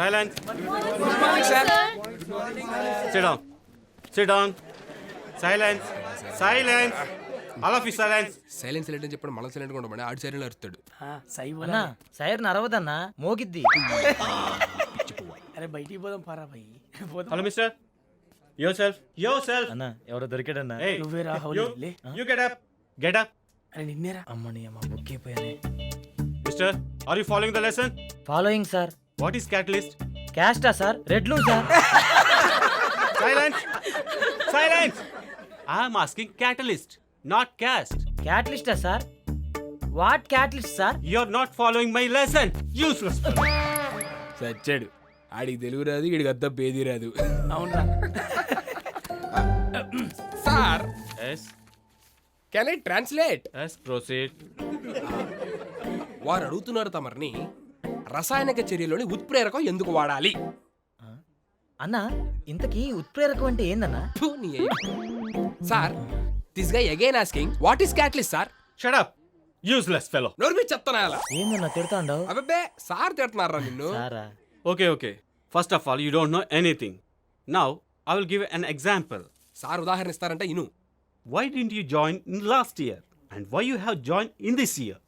Silence. Good morning, sir. Sit down. Sit down. Silence. Silence. All of you silence. Silence silent అని చెప్పడం మనం silent గా ఉండమని ఆడు సైలెంట్ అరుస్తాడు. అన్నా సైరన్ అరవదన్నా మోగిద్ది. అరే బయటికి పోదాం పారా భయ్. Hello, mister. Yourself. అన్నా ఎవరో దొరికాడన్నా. Hey, నువ్వేరా you get up. Get up. అరే నిన్నేరా. అమ్మని అమ్మ బుక్ అయిపోయానే. Mister, are you following the lesson? Following sir. What is catalyst? క్యాస్టా సార్? రెడ్ లూన్ sir. Silence. Silence. I am asking catalyst, not cast. క్యాటలిస్టా sir? What catalyst sir? You're not following my lesson. Useless. సచ్చాడు. ఆడికి తెలుగు రాదు, ఈడికి అద్ద పేది రాదు. అవునరా. Sir Yes. Can I translate? Yes, proceed. వారు అడుగుతున్నారు తమరిని రసాయనిక చర్యలోని ఉత్ప్రేరకం ఎందుకు వాడాలి? అన్నా ఇంతకీ ఉత్ప్రేరకం అంటే ఏందన్నా? ఫు, నీ అయ్య. Sir this guy again asking what is catalyst sir? Shut up. Useless fellow. నోరు మీద చెప్తానా అలా? ఏందన్నా తిడతాండవు? అబ్బే సార్ తిడుతున్నారా నిన్ను? సారా? Okay. First of all, you don't know anything. Now, I will give an example. Sir ఉదాహరణ ఇస్తారంటే ఇను. Why didn't you join in last year? And why you have joined in this year?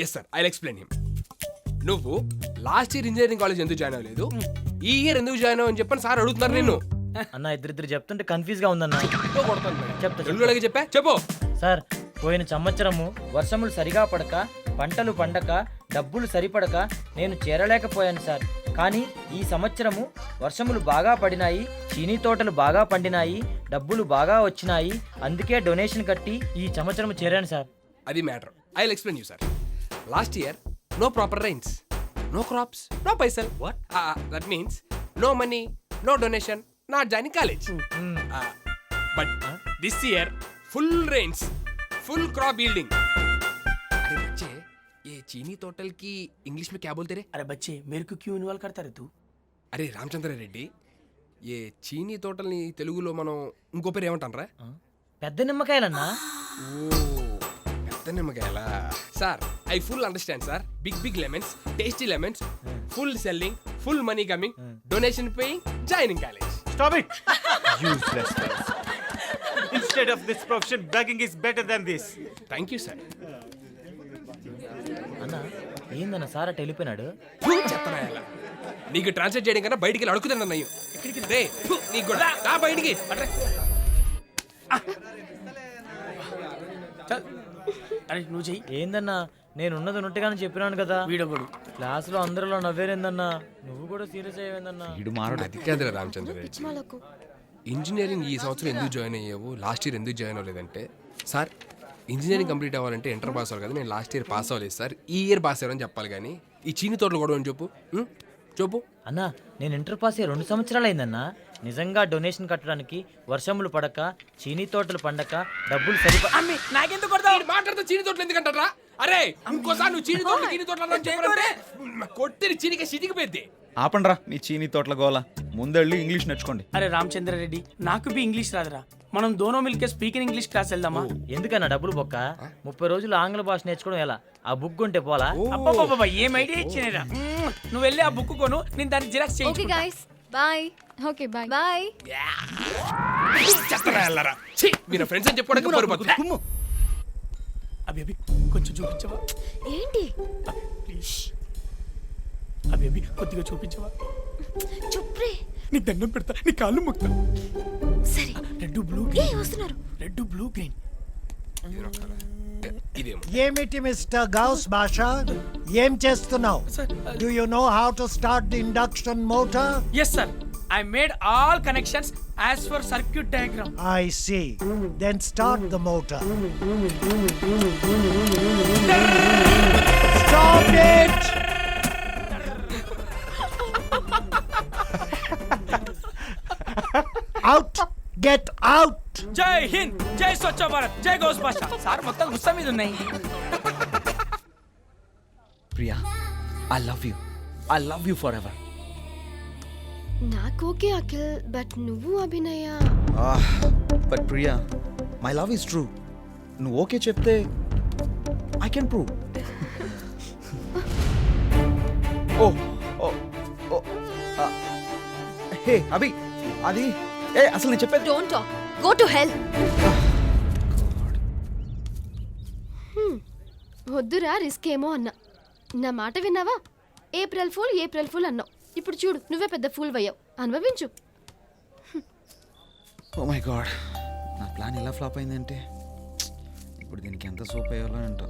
Yes sir, I explain him. నువ్వు last year engineering college ఎందుకు join అవ్వలేదు, ఈ year ఎందుకు join అవ్వని చెప్పని సార్ అడుగుతున్నారు నిన్ను. అన్నా ఇద్దరిద్దరు చెప్తుంటే కన్ఫ్యూజ్ గా ఉందన్నా. చెప్తా తెలుగులోకి చెప్పా చెప్పు. సార్ పోయిన సంవత్సరము వర్షములు సరిగా పడక పంటలు పండక డబ్బులు సరిపడక నేను చేరలేకపోయాను సార్. కానీ ఈ సంవత్సరము వర్షములు బాగా పడినాయి, చీనీ తోటలు బాగా పండినాయి, డబ్బులు బాగా వచ్చినాయి, అందుకే డొనేషన్ కట్టి ఈ సంవత్సరం చేరాను సార్. అది matter. I will explain you sir. Last year no proper rains, no crops, no పైసల్. What? That means no money, no donation, not joining college. But this year full rains, full crop yielding. अरे बच्चे ये चीनी total की English में क्या बोलते रे? अरे बच्चे मेरे को क्यों इन्वॉल्व करता रे तू? अरे रामचंद्र रेड्डी ये చీనీ తోటల్ని తెలుగులో మనం ఇంకో పేరు ఏమంటాంరా? పెద్ద నిమ్మకాయలన్నా. ఓ పెద్ద నిమ్మకాయల. Sir I full understand sir. Big lemons, tasty lemons, full selling, full money coming, donation paying, joining college. Stop it. Useless fellow. Instead of this profession, begging is better than this. Thank you sir. అన్నా ఏందన్నా sir అటు వెళ్ళిపోయినాడు? చెత్తనాయాల నీకు translate చేయడం కన్నా బయటికి వెళ్ళి అడుగుతాను అన్నయ్య. రే నీకు కూడా రా బయటికి. అరే నువ్వు చెయ్యి. ఏందన్నా నేనున్నది ఉన్నట్టుగానే చెప్పినాను కదా. వీడొకడు క్లాసులో అందరిలో నవ్వేరేందన్నా, నువ్వు కూడా సీరియస్ అయ్యేందన్నా. అది కాదురా రామచంద్ర రెడ్డి. ఇంజనీరింగ్ ఈ సంవత్సరం ఎందుకు జాయిన్ అయ్యావు, లాస్ట్ ఇయర్ ఎందుకు జాయిన్ అవ్వలేదంటే, సార్ ఇంజనీరింగ్ కంప్లీట్ అవ్వాలంటే ఇంటర్ పాస్ అవ్వాలి కదా, నేను లాస్ట్ ఇయర్ పాస్ అవ్వలేదు సార్, ఈ ఇయర్ పాస్ అయ్యారని చెప్పాలి. కానీ ఈ చీని తోటలు కూడా అని చెప్పు చెప్పు. అన్నా నేను ఇంటర్ పాస్ అయ్యి 2 సంవత్సరాలు అయిందన్నా. నిజంగా డొనేషన్ కట్టడానికి వర్షములు పడక చీనీ తోటలు పండక డబ్బులు నాకెందుకు కొడతావు? మాట్లాడుతూ చీని తోటలు ఎందుకంటారా? అరే ఇంకోసారి నువ్వు చీని తోటలు చీని తోటలు కొట్టి చీనిక చిటికిపోద్ది. ఆపండ్రా నీ చీనీ తోటల గోల. ముందెళ్ళి ఇంగ్లీష్ నేర్చుకోండి. అరే రామచంద్ర రెడ్డి నాకు బి ఇంగ్లీష్ రాదురా. మనం దోనో మిల్కే స్పీకింగ్ ఇంగ్లీష్ క్లాస్ వెళ్దామా? ఎందుకన్నా డబ్బులు బొక్క? 30 రోజులు ఆంగ్ల భాష నేర్చుకోవడం ఎలా? ఆ బుక్ ఉంటే పోలా? అబ్బబ్బబ్బా ఏం ఐడియా ఇచ్చినరా. నువ్వు వెళ్ళి ఆ బుక్ కొను, నేను దాన్ని జిరాక్స్ చేయించుకుంటా. Okay guys bye. Okay bye bye. చెత్తనాయాలరా. ఛీ మీరు ఫ్రెండ్స్ అని చెప్పుకోవడానికి పొరపాటు. అభి అభి కొంచెం చూపించవా? ఏంటి? ప్లీజ్ అభి అభి కొద్దిగా చూపించవా? చుప్రే. నీ దండం పెడతా, నీ కాళ్ళు ముక్తా. సరే రెడ్ బ్లూ ఏ గ్రీన్ వస్తున్నారు? Red blue green. ఇదేమో ఏమిటి మిస్టర్ గౌస్ బాషా, ఏం చేస్తున్నావు? Do you know how to start the induction motor? Yes sir, I made all connections as per circuit diagram. I see. Then start the motor. Stop it! Out! Get out! జై హింద్, జై స్వచ్ఛ భారత్, జై గౌస్ భాషా. Sir మొత్తం గుస్సా మీద ఉన్నాయి. Priya, I love you forever. నాకు okay Akhil, but నువ్వు Abhinaya. But Priya, my love is true. నువ్వు ఓకే చెప్తే I can prove. Oh hey Abhi అది అసలు నేను చెప్పేది don't talk go to hell వద్దురా రిస్క్ ఏమో అన్నా నా మాట విన్నావా? ఏప్రిల్ ఫూల్ అన్నావు. ఇప్పుడు చూడు నువ్వే పెద్ద ఫూల్ అయ్యావు. అనుభవించు. ఓ మై గాడ్, నా ప్లాన్ ఎలా ఫ్లాప్ అయిందంటే ఇప్పుడు దీనికి ఎంత సూప్ అయ్యాలో అంటో.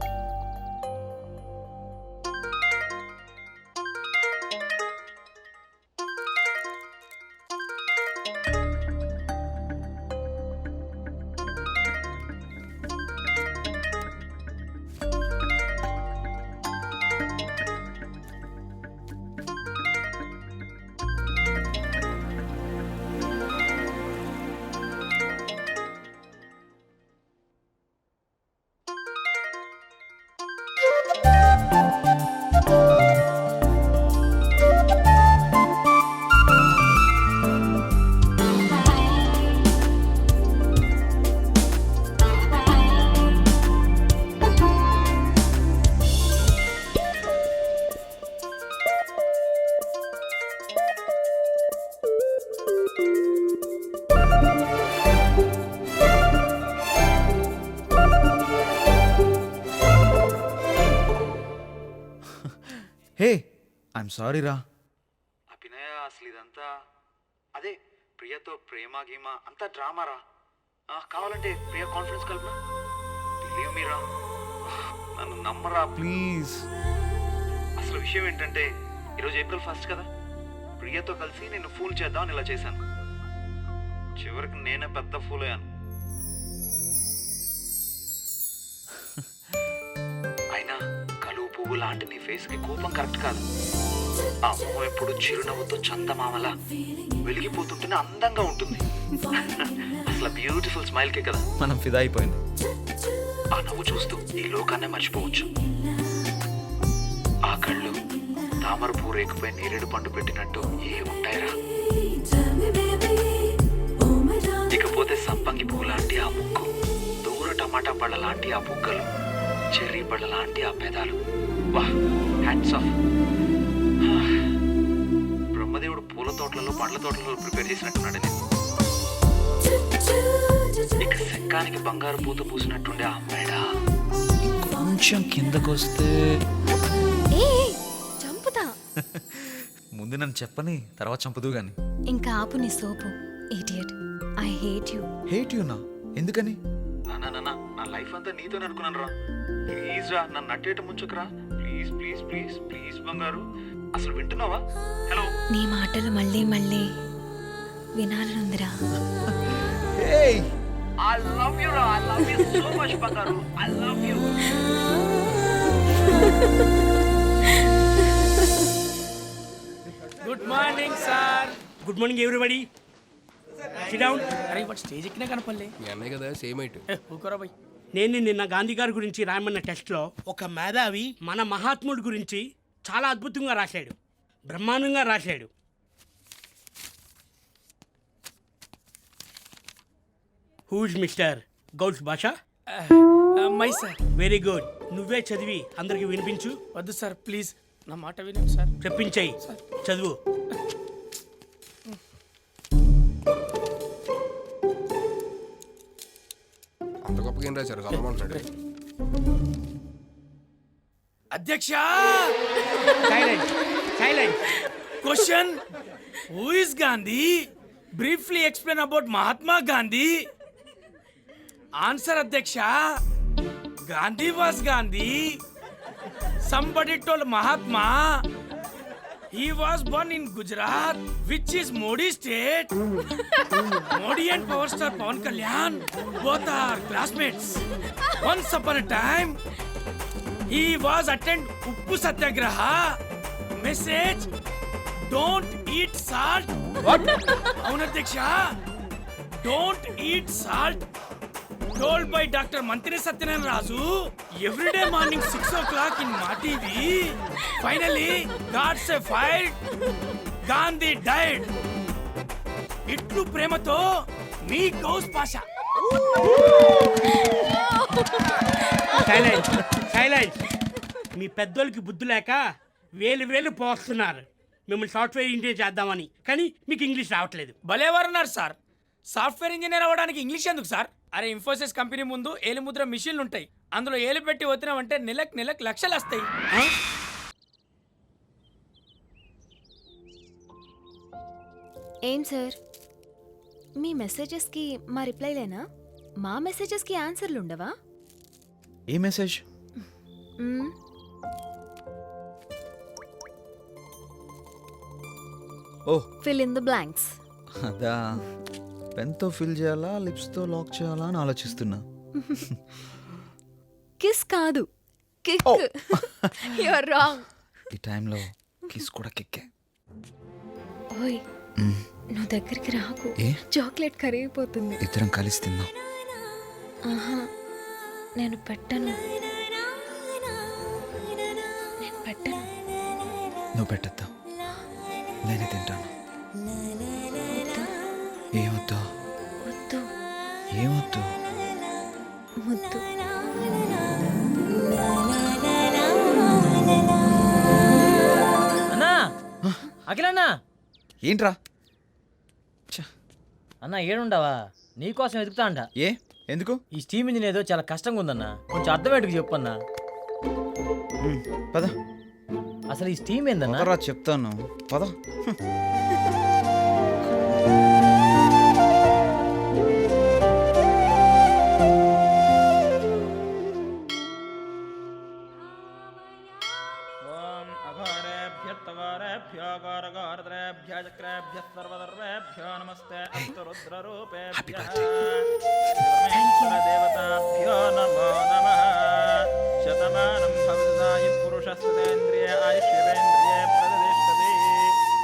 హే ఐఎమ్ సారీ రా. అభినయ అసలు ఇదంతా అదే ప్రియతో ప్రేమ గీమ అంతా డ్రామారా. కావాలంటే ప్రియ కాన్ఫరెన్స్ కలుపునా. బిలీవ్ మీ రా, నన్ను నమ్మరా ప్లీజ్. అసలు విషయం ఏంటంటే ఈరోజు ఏప్రిల్ 1 కదా, ప్రియతో కలిసి నేను ఫూల్ చేద్దామని ఇలా చేశాను. చివరికి నేనే పెద్ద ఫూల్ అయ్యాను. అయినా కలువు పువ్వు లాంటి నీ ఫేస్ కి కోపం కరెక్ట్ కాదు. ఆ మొహం ఎప్పుడు చిరునవ్వుతో చందమామలా వెలిగిపోతుంటేనే అందంగా ఉంటుంది. అసలు బ్యూటిఫుల్ స్మైల్ కే కదా మనం ఫిదా అయిపోయింది. ఆ నవ్వు చూస్తూ ఈ లోకాన్నే మర్చిపోవచ్చు. ఆ కళ్ళు తామర పువ్వు రేకుపై నేరేడు పండు పెట్టినట్టు ఏ ఉంటాయిరా. ఇకపోతే సంపంగి పువ్వు లాంటి ఆ ముక్కు, దూర టమాటా పళ్ళ లాంటి ఆ బుగ్గలు, చెర్రీ పళ్ళ లాంటి ఆ పెదాలు, వా హ్యాట్స్ ఆఫ్. బ్రహ్మదేవుడు పూల తోటలలో పండ్ల తోటలలో ప్రిపేర్ చేసినట్టున్నాడు నేను. ఇక శంఖానికి బంగారు పూత పూసినట్టుండే ఆ మెడ కొంచెం కిందకొస్తే చంపుతా. ముందు నన్ను చెప్పని తర్వాత చంపుదు గాని. ఇంకా ఆపు నీ soap idiot. I hate you. Hate you నా? ఎందుకని? నా లైఫ్ అంతా నీతో అనుకున్నాను రా. ప్లీజ్ రా, నన్ను నట్టేట ముంచుకురా. ప్లీజ్ ప్లీజ్ ప్లీజ్ ప్లీజ్ బంగారు. అసలు వింటున్నావా? హలో, నీ మాటలు మళ్ళీ మళ్ళీ వినాలనుందిరా. ఏయ్ I love you రా. I love you so much బంగారు. I love you. Good morning sir. Good morning everybody. SIT down. అరే వాడు స్టేజ్ ఎక్కినా కనపడలే. మీ అన్నయ్య కదా, సేమ్ అయిట్. ఊకోరా బాయ్. నేను నిన్న గాంధీ గారి గురించి రాయమన్న టెస్ట్లో ఒక మేధావి మన మహాత్ముడి గురించి చాలా అద్భుతంగా రాశాడు, బ్రహ్మాండంగా రాశాడు. హూజ్ మిస్టర్ గౌల్స్ భాష? My sir. Very good. నువ్వే చదివి అందరికి వినిపించు. వద్దు సార్ ప్లీజ్, నా మాట వినండి సార్. చెప్పించాయి, చదువు. అంత గొప్పగా ఏం రాశారు, చదవమంటాడు. అధ్యక్ష, silent silent. Question, who is Gandhi? Briefly explain about Mahatma Gandhi. Answer అధ్యక్ష, Gandhi was Gandhi. Somebody told Mahatma he was born in Gujarat, which is Modi state. Modi and power star Pawan Kalyan both are classmates. Once upon a time he was attend Uppu Satyagraha. Message, don't eat salt. What? Avunu Adhyaksha, don't eat salt. Told by Dr. Mantri Satyanarayana Raju every day morning 6 o'clock in Ma TV. Finally, God say fired. Gandhi died. Itlu premato me goes pasha. Silent silent. మీ పెద్దోళ్ళకి బుద్ధి లేక వేలు వేలు పోస్తున్నారు. మిమ్మల్ని software engineer చేద్దామని, కానీ మీకు ఇంగ్లీష్ రావట్లేదు. భలేవారున్నారు సార్. సాఫ్ట్వేర్ ఇంజనీర్ అవ్వడానికి ఇంగ్లీష్ ఎందుకు సార్? అరే ఇన్ఫోసిస్ కంపెనీ ముందు ఏలుముద్ర మిషన్లు ఉంటాయి, అందులో ఏలు పెట్టి వచ్చినామంటే నెలకు లక్షలు వస్తాయి. ఏం సార్, మీ మెసేజెస్కి మా రిప్లైలేనా? మా మెసేజెస్కి ఆన్సర్లు ఉండవా? ఏ message? Hmm. Oh fill in the blanks. అదా, పెన్తో ఫిల్ చేయాలా లిప్స్తో లాక్ చేయాలా అని ఆలోచిస్తున్నా. కిస్ కాదు, కిక్. You are wrong. ఈ టైంలో కిస్ కూడా కిక్కే. ఓయ్, నువ్వు దగ్గరికి రాకు. ఏ? చాక్లెట్ కరిగిపోతుంది. ఇద్దరం కలిసి తిందాం. ఆహా, నేను పెట్టను. నేను పెట్టను. నువ్వు పెట్టద్దా, నేనే తింటాను. ఏమొద్దు? వద్దు. ఏమొద్దు? ముద్దు. అన్నా, అఖిలన్నా, ఏంట్రా? అన్నా ఏడుండవా? నీకోసం వెతుకుతా అంట. ఏ ఎందుకు? ఈ స్టీమ్ ఇంజిన్ ఏదో చాలా కష్టంగా ఉందన్నా, కొంచెం అర్థమయ్యేట్టుకు చెప్పన్నా. పద అసలు ఈ స్టీమ్ ఏందన్నా? పదరా చెప్తాను, పద.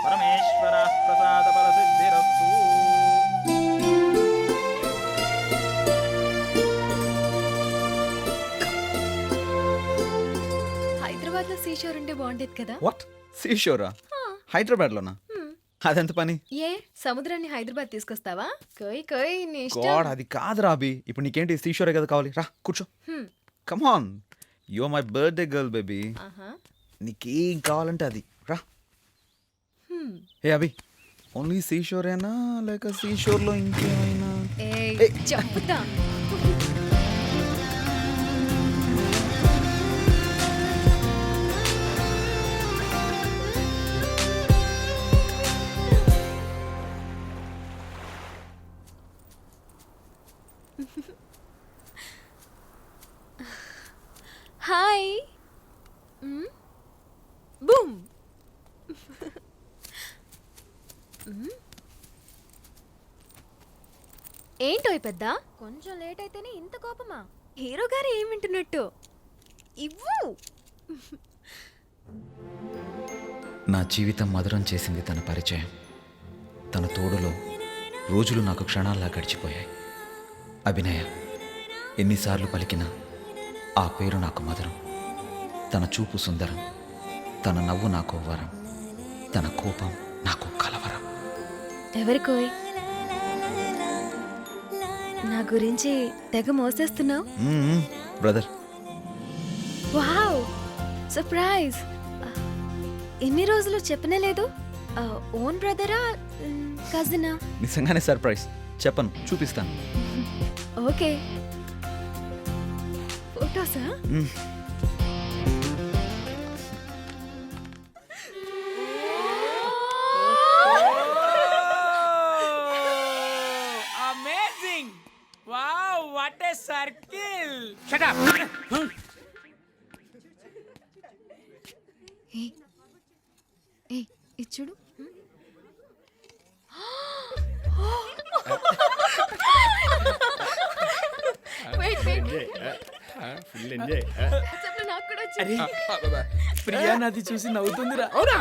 పరమేశ్వర ప్రసాద ఫలసిద్ధిరస్తు. హైదరాబాద్ లో సీషోర్ ఉంటే బాగుండేది కదా. వాట్? సీషోరా? హైదరాబాద్లోనా? అదెంత పని? ఏ, సముద్రాన్ని హైదరాబాద్ తీసుకొస్తావా? కోయ్ కోయ్, నీ ఇష్టం. గాడ్, అది కాదు రాబీ. ఇప్పుడు నీకేంటి సీషోరే కదా కావాలి? రా కూర్చో. Come on, you are my birthday girl baby. ఆహా. నీకేం కావాలంటే అది రా. ఏ అభి, ఓన్లీ సీషోరేనా లేక సీషోర్లో ఇంకేమైనా? ఏయ్, చెప్పుతా. హాయ్. బూమ్. ఏంటో పెద్ద, కొంచెం లేట్ అయితేనే ఇంత కోపమా? హీరో గారు ఏం వింటున్నట్టు? ఇవ్వు. నా జీవితం మధురం చేసింది తన పరిచయం. తన తోడులో రోజులు నాకు క్షణాల్లా గడిచిపోయాయి. అభినయ ఎన్నిసార్లు పలికినా ఆ పేరు నాకు మధురం. తన చూపు సుందరం, తన నవ్వు నాకు వరం, తన కోపం నాకు కలవరం. ఎవరికోయ్? నా గురించి తెగ మోసేస్తున్నావు. బ్రదర్. Wow, surprise. ఎన్ని రోజులు చెప్పనే లేదు. ఓన్ బ్రదరా, కజినా? నిజంగానే సర్ప్రైజ్. చెప్పను, చూపిస్తాను. ఓకే. ఫోటోసా? Amazing! Wow, what a circle! Shut up! ఏయ్, ఇది చూడు. నాకు కూడా వచ్చింది. ప్రియా నాది చూసి నవ్వుతుందిరా. అవునా?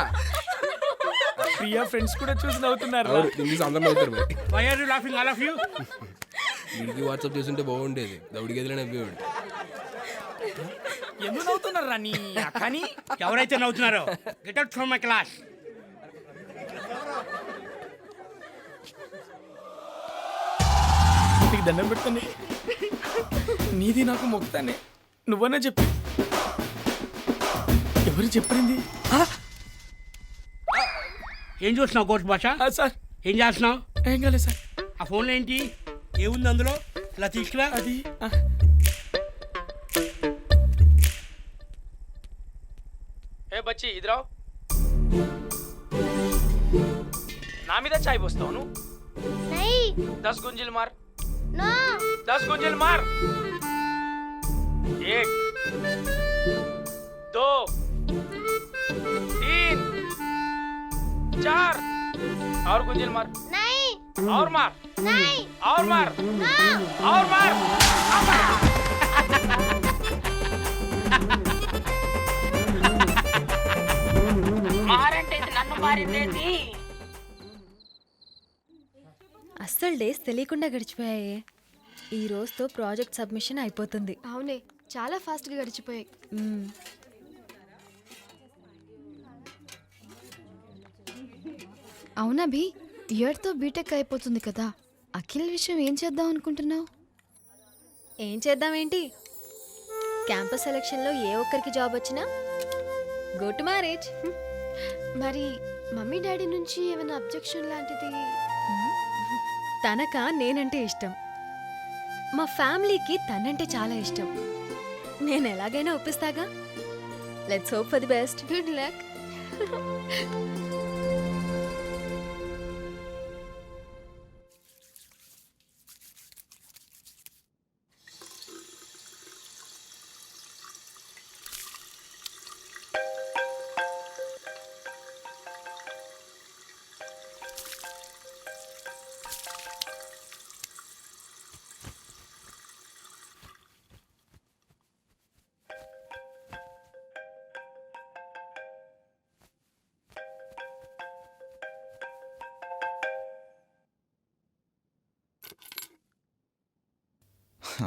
ప్రియా ఫ్రెండ్స్ కూడా చూసి నవ్వుతున్నారు. ఇంగ్లీష్ అందరం అవుతారు మరి. Why are you laughing, all of you? వీడికి వాట్సాప్ చేస్తుంటే బాగుండేది. దౌడి గదిలో నవ్వేవాడు. ఎందుకు నవ్వుతున్నారా నీ అక్కని? ఎవరైతే నవ్వుతున్నారో get out from my class. నీకు దండం పెడతానే, నీది నాకు మొక్కుతానే. నువ్వన్నా చెప్పి. ఎవరు చెప్పింది? ఏం చూస్తున్నావు కోర్టు భాష? సార్ ఏం చేస్తున్నావు? ఏం కాలేదు సార్. ఆ ఫోన్లో ఏంటి? ఏముంది అందులో? ఇలా తీసుకురా. అది ఏ బచ్చి ఇదిరావు, నా మీద చాయ్ పోస్తావు నువ్వు? 10 గుంజిల్ మార్. 10 गुंजिल मार. 1 2 3 4 और गुंजिल मार. नहीं. और मार. नहीं. और मार. और मार. మారంటే నన్ను మారిందేంటి? అస్సలు డేస్ తెలియకుండా గడిచిపోయాయి. ఈ రోజుతో ప్రాజెక్ట్ సబ్మిషన్ అయిపోతుంది. అవునే, చాలా ఫాస్ట్గా గడిచిపోయాయి. మ్మ్. అవునభి, ఇయర్తో బీటెక్ అయిపోతుంది కదా. అఖిల్ విషయం ఏం చేద్దాం అనుకుంటున్నావు? ఏం చేద్దామేంటి, క్యాంపస్ సెలక్షన్లో ఏ ఒక్కరికి జాబ్ వచ్చినా గో టు మ్యారేజ్. మరి మమ్మీ డాడీ నుంచి ఏమైనా అబ్జెక్షన్ లాంటిది? తనక నేనంటే ఇష్టం, మా ఫ్యామిలీకి తనంటే చాలా ఇష్టం. నేను ఎలాగైనా ఒప్పిస్తాగా. Let's hope for the best. Good luck.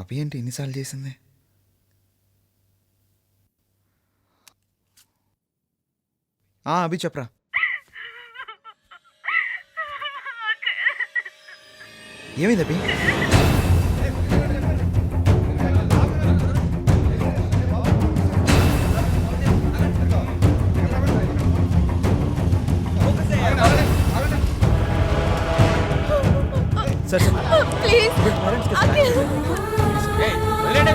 Abhi ఏంటి ఎన్నిసార్లు చేసింది? అభి చెప్పరా. ఏమైంది అభి? సార్ ప్లీజ్ ఏయ్, వదిలేండి.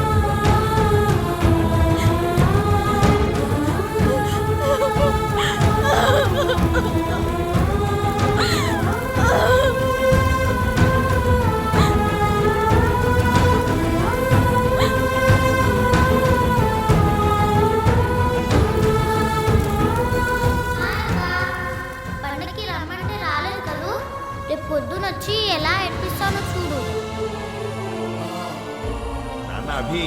పండక్కి రమ్మంటే రాలేదు కదూ. రేపు పొద్దునొచ్చి ఎలా ఎడిపిస్తానో చూడు. నాన్న అభి,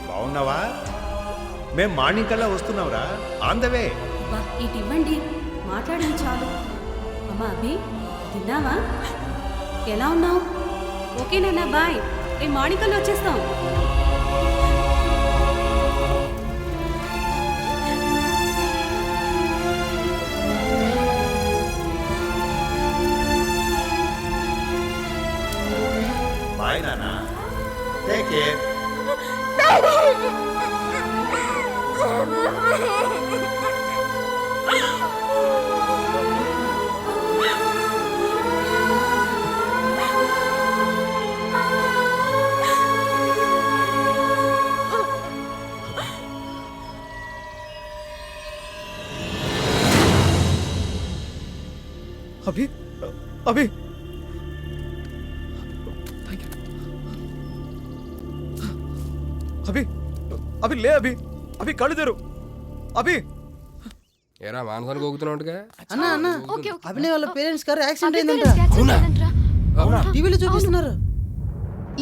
బాగున్నావా? మేం మార్నింగ్ కల్లా వస్తున్నావురా. On the way. ఇటు ఇవ్వండి, మాట్లాడింది చాలు. అమ్మా అభి, తిన్నావా? ఎలా ఉన్నావు? ఓకేనా? బాయ్. రేపు మార్నింగ్ కల్లా వచ్చేస్తాం. బాయ్ నాన్న. Take care. అభి అభి అభి అభి లే అభి అభి కళ్ళు తెరు అభి. ఏరా మానసానికి ఊగుతున్నావుగా? Okay, okay. అభినయ్ వాళ్ళ పేరెంట్స్ గారు యాక్సిడెంట్ అభి అయిందంట. parents కి accident అయిందంట్రా. టీవీలో చూపిస్తున్నారు.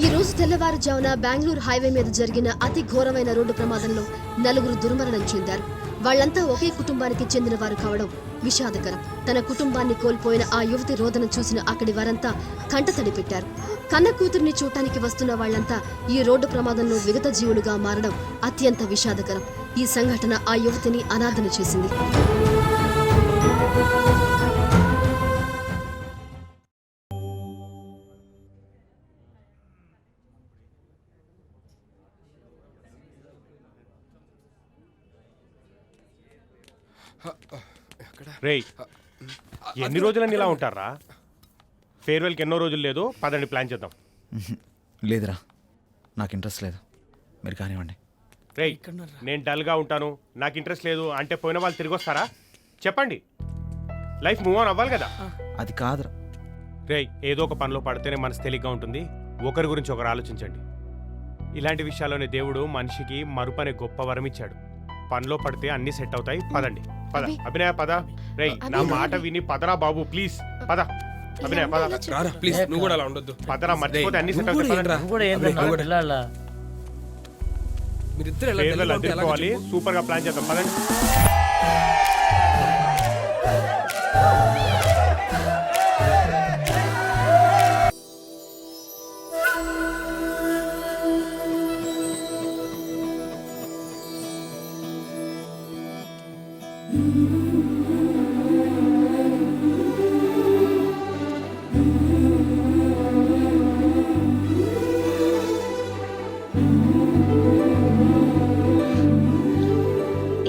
ఈ రోజు తెల్లవారుజామున బెంగళూరు హైవే మీద జరిగిన అతి ఘోరమైన రోడ్డు ప్రమాదంలో 4 దుర్మరణం చెందారు. వాళ్ళంతా ఒకే కుటుంబానికి చెందిన వారు కావడం విషాదకరం. తన కుటుంబాన్ని కోల్పోయిన ఆ యువతి రోదన చూసిన అక్కడి వారంతా కంటతడి పెట్టారు. కన్న కూతుర్ని చూడటానికి వస్తున్న వాళ్ళంతా ఈ రోడ్డు ప్రమాదంలో విగత జీవులుగా మారడం అత్యంత విషాదకరం. ఈ సంఘటన ఆ యువతిని అనాథన చేసింది. రేయ్, ఎన్ని రోజులని ఇలా ఉంటారా? ఫేర్వెల్కి ఎన్నో రోజులు లేదు, పదండి ప్లాన్ చేద్దాం. లేదురా, నాకు ఇంట్రెస్ట్ లేదు, మీరు కానివ్వండి. రేయ్, నేను డల్గా ఉంటాను, నాకు ఇంట్రెస్ట్ లేదు అంటే పోయిన వాళ్ళు తిరిగి వస్తారా? చెప్పండి, లైఫ్ మూవ్ ఆన్ అవ్వాలి కదా. అది కాదురా. రేయ్, ఏదో ఒక పనిలో పడితేనే మనసు తేలిగ్గా ఉంటుంది. ఒకరి గురించి ఒకరు ఆలోచించండి. ఇలాంటి విషయాల్లోనే దేవుడు మనిషికి మరుపనే గొప్ప వరం ఇచ్చాడు. పనిలో పడితే అన్ని సెట్ అవుతాయి. పదండి, పద అభినయ, పద. రేయ్, నా మాట విని పదరా బాబు, ప్లీజ్ పద. అభినయ, పద. రారా ప్లీజ్, నువ్వు కూడా అలా ఉండొద్దు. పదరా, మర్చిపోతే అన్ని సెట్ అవుతాయి. పదండి. నువ్వు కూడా ఏంటన్నా పిల్లాళ్ళ? మీరిద్దరు ఎలా ఫేర్వెల్ డల్గా ఉంటే ఎలాగో అదిరిపోవాలి, చెప్పు. సూపర్ గా ప్లాన్ చేద్దాం. పదండి.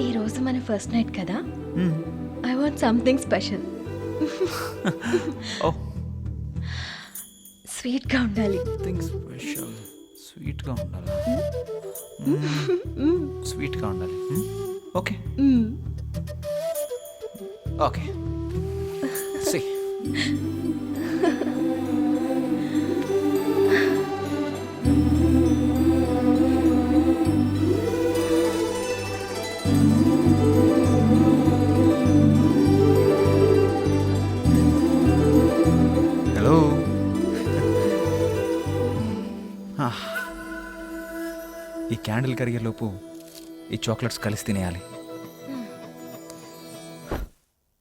ఈ రోజు మన ఫస్ట్ నైట్ కదా, ఐ వాంట్ సంథింగ్ స్పెషల్. స్వీట్గా ఉండాలి. Thing special. స్వీట్గా ఉండాలి. స్వీట్గా ఉండాలి. Okay okay. సి హలో. ఈ క్యాండిల్ కరిగేలోపు ఈ చాక్లెట్స్ కలిసి తినేయాలి.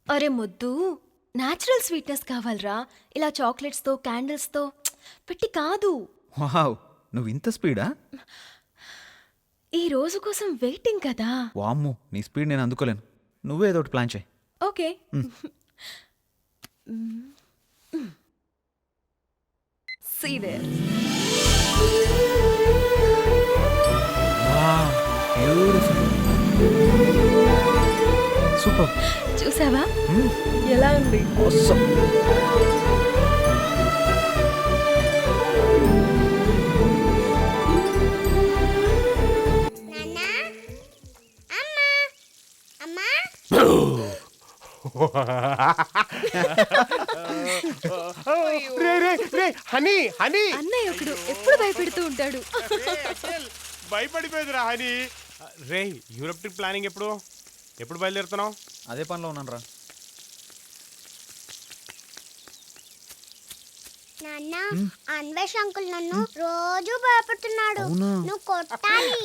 అరే మొద్దు, న్యాచురల్ స్వీట్నెస్ కావాలరా. ఇలా చాక్లెట్స్తో క్యాండిల్స్తో పెట్టి కాదు. వావ్, నువ్వు ఇంత స్పీడా? ఈ రోజు కోసం వెయిటింగ్ కదా. వామ్ము, నీ స్పీడ్ నేను అందుకోలేను. నువ్వే ఏదో ఒకటి ప్లాన్ చేయి. ఓకే. See there. సూపర్. చూసావా ఎలా ఉంది? హనీ, హనీ, అన్నయ్య ఒకడు ఎప్పుడు భయపెడుతూ ఉంటాడు. భయపడిపోయిందిరా హనీ. రే, యూరప్ ట్రిప్ ప్లానింగ్ ఎప్పుడు బయలుదేరుతున్నావు? అదే పనిలో ఉన్నాను రా. నాన్న, అన్వేష్ అంకుల్ నన్ను రోజు భయపడుతున్నాడు. నువ్వు కొట్టాలి.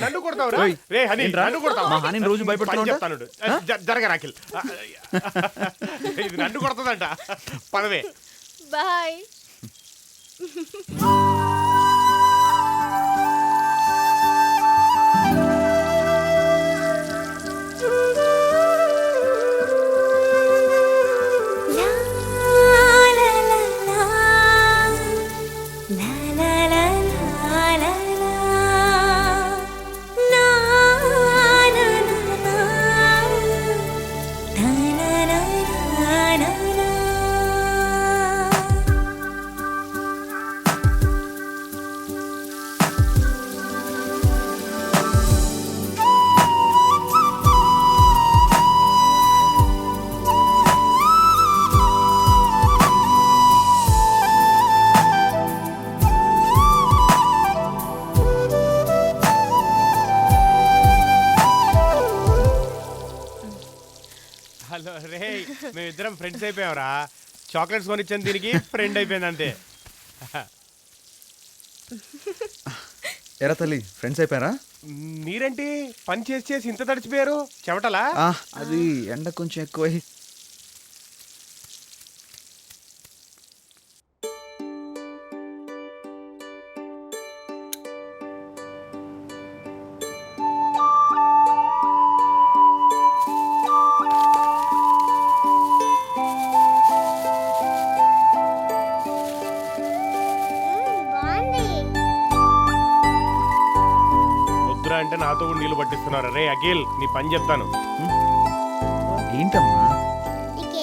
నన్ను కొడతావురా? రే హనీ, నన్ను కొడతావు? మా హనీ రోజు భయపడుతున్నాడు. చెప్తాను, జరగ రాకిల్. ఇది నన్ను కొడుతుందంట. పదవే. బాయ్. హలో రే, మేమిద్దరం ఫ్రెండ్స్ అయిపోయావురా. చాక్లెట్స్ కొనిచ్చాను, దీనికి ఫ్రెండ్ అయిపోయింది అంతే. ఎరా తల్లి, ఫ్రెండ్స్ అయిపోయారా? మీరేంటి పని చేసి చేసి ఇంత తడిచిపోయారు? చెమటలా? అది ఎండ కొంచెం ఎక్కువ. అంటే నాతో కూడా నీళ్ళు పట్టిస్తున్నారు. రే అఖిల్, నీ పని చెప్తాను. ఏంటమ్మా? నీకే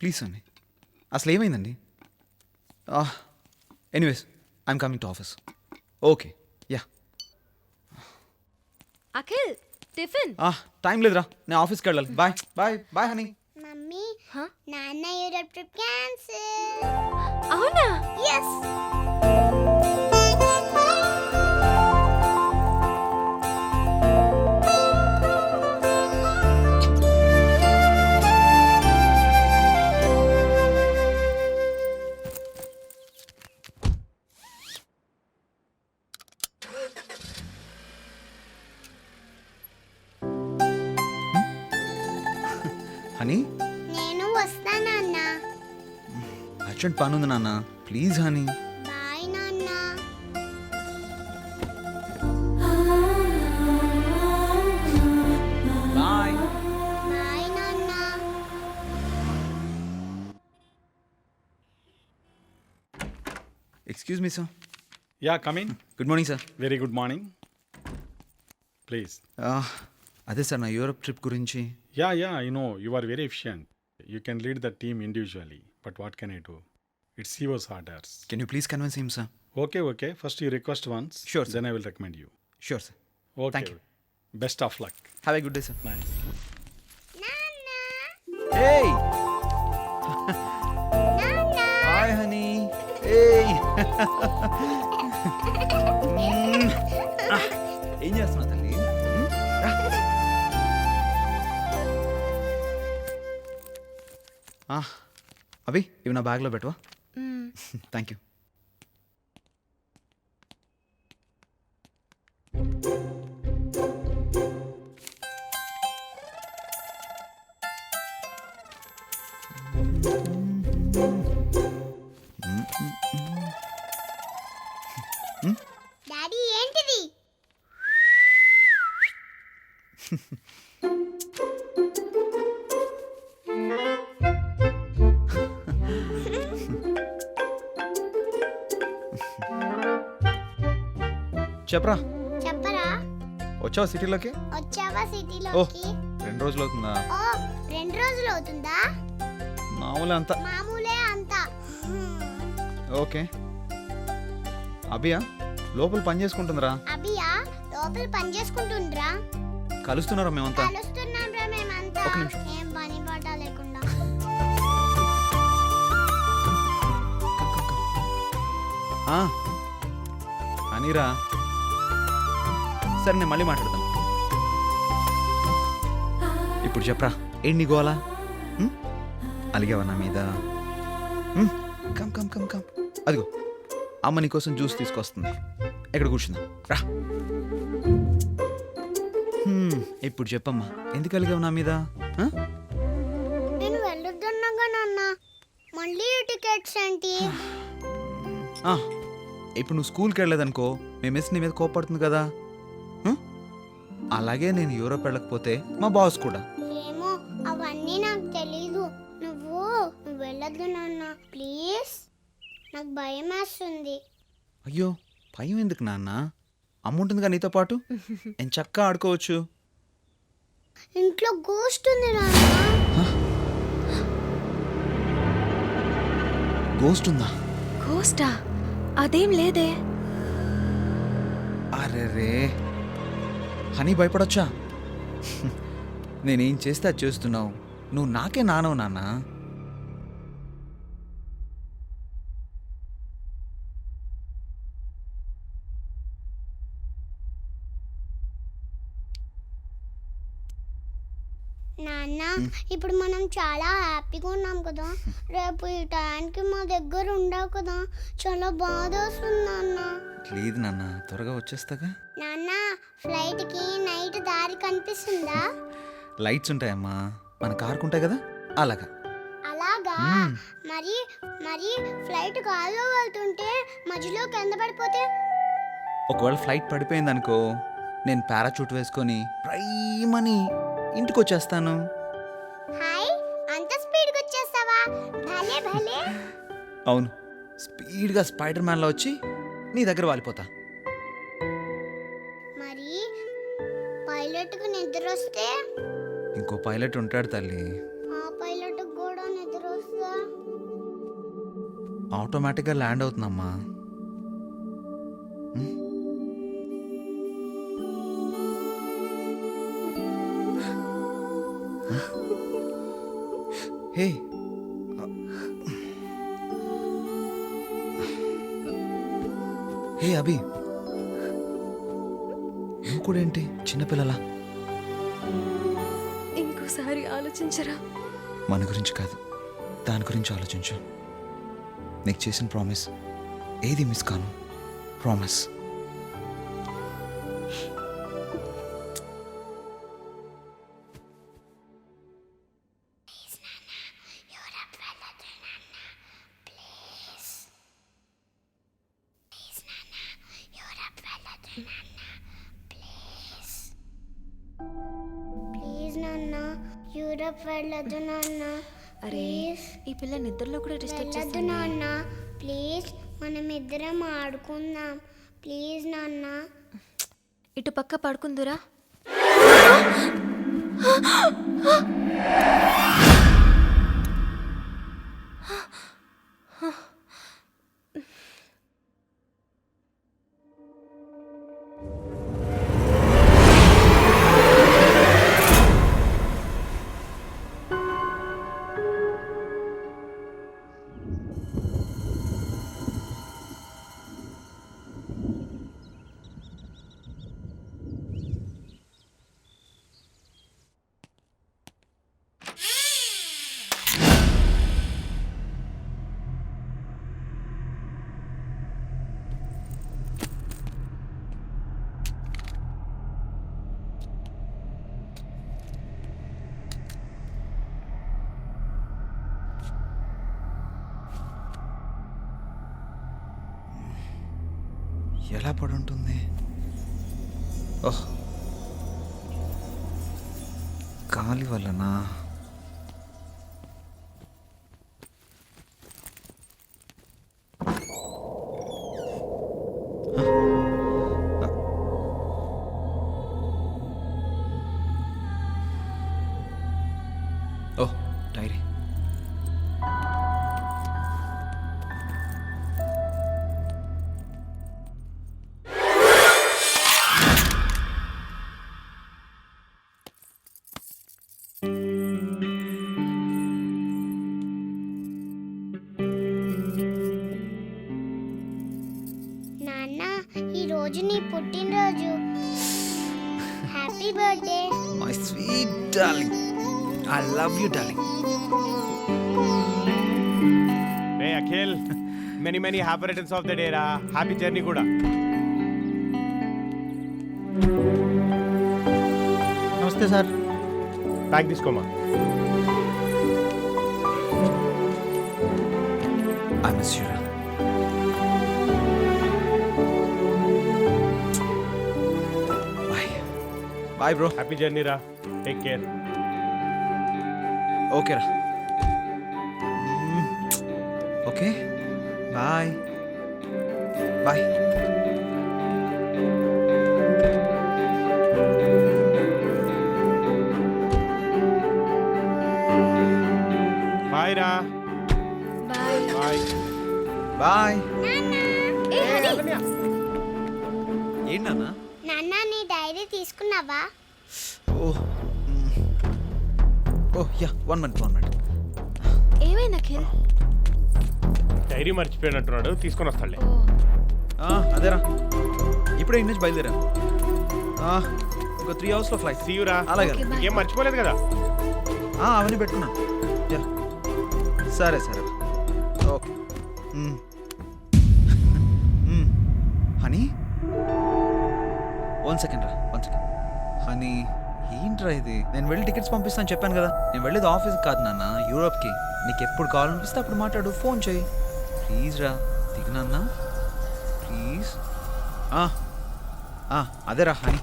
ప్లీజ్ హనీ. అసలు ఏమైందండి? Anyways I'm coming to office. Okay, ya. Akhil tiffin. Time లేదురా, నేను ఆఫీస్కి వెళ్ళాలి. Bye bye bye honey. Mummy, నాన్న యూరోప్ ట్రిప్ క్యాన్సిల్. అవునా? ఎస్. హనీ, నేను వస్తానన్న. అర్జెంట్ పని ఉంది నాన్న, ప్లీజ్ హనీ. బాయ్ నాన్న. బాయ్. బాయ్ నాన్న. Excuse me sir. Ya, coming. Good morning sir. Very good morning. Please. అదే సార్, నా యూరోప్ ట్రిప్ గురించి. Ya, I know you are very efficient. You can lead the team individually. But what can I do? It's CEO's orders. Can you please convince him sir? Okay. First you request once. Sure, sir. Then I will recommend you. Sure, sir. Okay. Thank you. Best of luck. Have a good day, sir. Nice. Hey! Hi, honey. Hey! ఏం చేస్తున్నావు తల్లి? అభి, ఇవి నా బ్యాగ్లో పెట్టవా? Thank you. Daddy ఏంటిది? చెప్పరా, చెప్పరా. వచ్చావా సిటీలోకి? వచ్చావా సిటీలోకి? 2 రోజులు అవుతుందా? ఓ, 2 రోజులు అవుతుందా? మామూలే అంతా. మామూలే అంతా. ఓకే. అభియా లోపల పని చేసుకుంటుందిరా. అభియా లోపల పని చేసుకుంటుండ్రా. కలుస్తున్నారా మేమంతా? కలుస్తున్నాంరా మేమంతా. ఒక నిమిషం. ఏం పని పాట లేకుండా. అనిరా, సరే నేను మళ్ళీ మాట్లాడతాను. ఇప్పుడు చెప్పరా, ఏంటి గోలా? అలిగావా నా మీద? Come come come come. అదిగో అమ్మ నీకోసం జ్యూస్ తీసుకొస్తుంది. ఎక్కడ కూర్చుందా? రా. ఇప్పుడు చెప్పమ్మా, ఎందుకు అలిగావు నా మీద? నేను వెళ్ళొద్దన్నాగా నాన్న. మళ్ళీ టికెట్స్ ఏంటి? ఇప్పుడు నువ్వు స్కూల్కి వెళ్ళలేదనుకో, మీ మిస్ నీ మీద కోపడుతుంది కదా. అలాగే నేను యూరోప్ వెళ్ళకపోతే మా బాస్ కూడా. ఏమో, అవన్నీ నాకు తెలీదు. నువ్వు వెళ్ళొద్దు నాన్న ప్లీజ్. నాకు భయం వేస్తుంది. అయ్యో, భయం ఎందుకు నాన్న? అమ్మ ఉంటుందిగా నీతో పాటు, నేను చక్కగా ఆడుకోవచ్చు. ఇంట్లో గోస్ట్ ఉంది నాన్న. గోస్ట్ ఉందా? గోస్టా? అదేం లేదే. అరే రే, హనీ భయపడొచ్చా? నేనేం చేస్తే అది చేస్తున్నావు. నువ్వు నాకే నానవు నాన్న. నాన్న, ఇప్పుడు మనం చాలా హ్యాపీగా ఉన్నాం కదా. రేపు ఈ టైంకి మా దగ్గర ఉండవు కదా. చాలా బాధ వస్తుంది నాన్న. లేదు నాన్న, త్వరగా వచ్చేస్తాగా. నాన్న, ఫ్లైట్కి నైట్ దారి కనిపిస్తుందా? లైట్స్ ఉంటాయమ్మా, మన కార్కు ఉంటాయి కదా, అలాగా. అలాగా? మరి మరి ఫ్లైట్ గాల్లో వెళ్తుంటే మధ్యలో కింద పడిపోతే? ఒకవేళ ఫ్లైట్ పడిపోయింది అనుకో, నేను పారాచూట్ వేసుకొని ప్రైమని ఇంటికి వచ్చేస్తాను. హాయ్, అంత స్పీడ్గా వచ్చేస్తావా? భలే భలే. అవును, స్పీడ్గా స్పైడర్ మ్యాన్లో వచ్చి నీ దగ్గర వాలిపోతా. మరి పైలట్కు నిద్ర వస్తే? ఇంకో పైలట్ ఉంటాడు తల్లి. ఆ పైలట్కు కూడా నిద్ర వస్తే? ఆటోమేటిక్గా ల్యాండ్ అవుతుందమ్మా. హే హే అభి, నువ్వు కూడా ఏంటి చిన్నపిల్లలా? ఇంకోసారి ఆలోచించరా. మన గురించి కాదు, దాని గురించి ఆలోచించు. నీకు చేసిన ప్రామిస్ ఏది మిస్ కాను. ప్రామిస్. ప్లీజ్ నాన్న, యూరప్ వెళ్ళదు నాన్న. అరే ఈ పిల్ల నిద్రలో కూడా డిస్టర్బ్ వెళ్ళదు చేస్తుంది. నాన్న, ప్లీజ్ మనం ఇద్దరం ఆడుకుందాం. ప్లీజ్ నాన్న. ఇటు పక్క పడుకుందురా. ఎలా పడి ఉంటుంది? ఓహ్, గాలి వల్లనా? ఓహ్, డైరీ. నాన్న, ఈ రోజు నీ పుట్టినరోజు. Happy birthday. My sweet darling, I love you darling. రే Akhil, many many happy returns of the day రా. హ్యాపీ జర్నీ కూడా. నమస్తే సార్. బ్యాగ్ తీసుకోమా. ఐ మిస్ యూ రా. Bye bye bro. Happy journey రా. Take care. ఓకే రా. Okay bye bye. Bye రా. Bye. Bye. Bye. ఏ హనీ, ఏంటి నాన్న? నాన్న, నీ డైరీ తీసుకున్నావా? Oh oh yeah, 1 minute. ఏమైంది అఖిల్? డైరీ మర్చిపోయినట్టున్నాడు, తీసుకొని వస్తాడులే. అదేరా, ఇప్పుడే ఇంటి నుంచి బయలుదేరా. ఒక 3 hours ఫ్లైట్. See you రా. అలాగే. Okay, bye. ఏం మర్చిపోలేదు కదా? అవన్నీ పెట్టుకున్నాను. యా, సరే సరే. ఓకే. హనీ, 1 second రా, 1 second. హనీ, ఏంట్రా ఇది? నేను వెళ్ళి టికెట్స్ పంపిస్తాను చెప్పాను కదా. నేను వెళ్ళేది ఆఫీస్కి కాదు నాన్న, యూరోప్కి. నీకు ఎప్పుడు కావాలనిపిస్తే అప్పుడు మాట్లాడు, ఫోన్ చేయి. ప్లీజ్ రా, దిగు నాన్న, ప్లీజ్. అదేరా హనీ,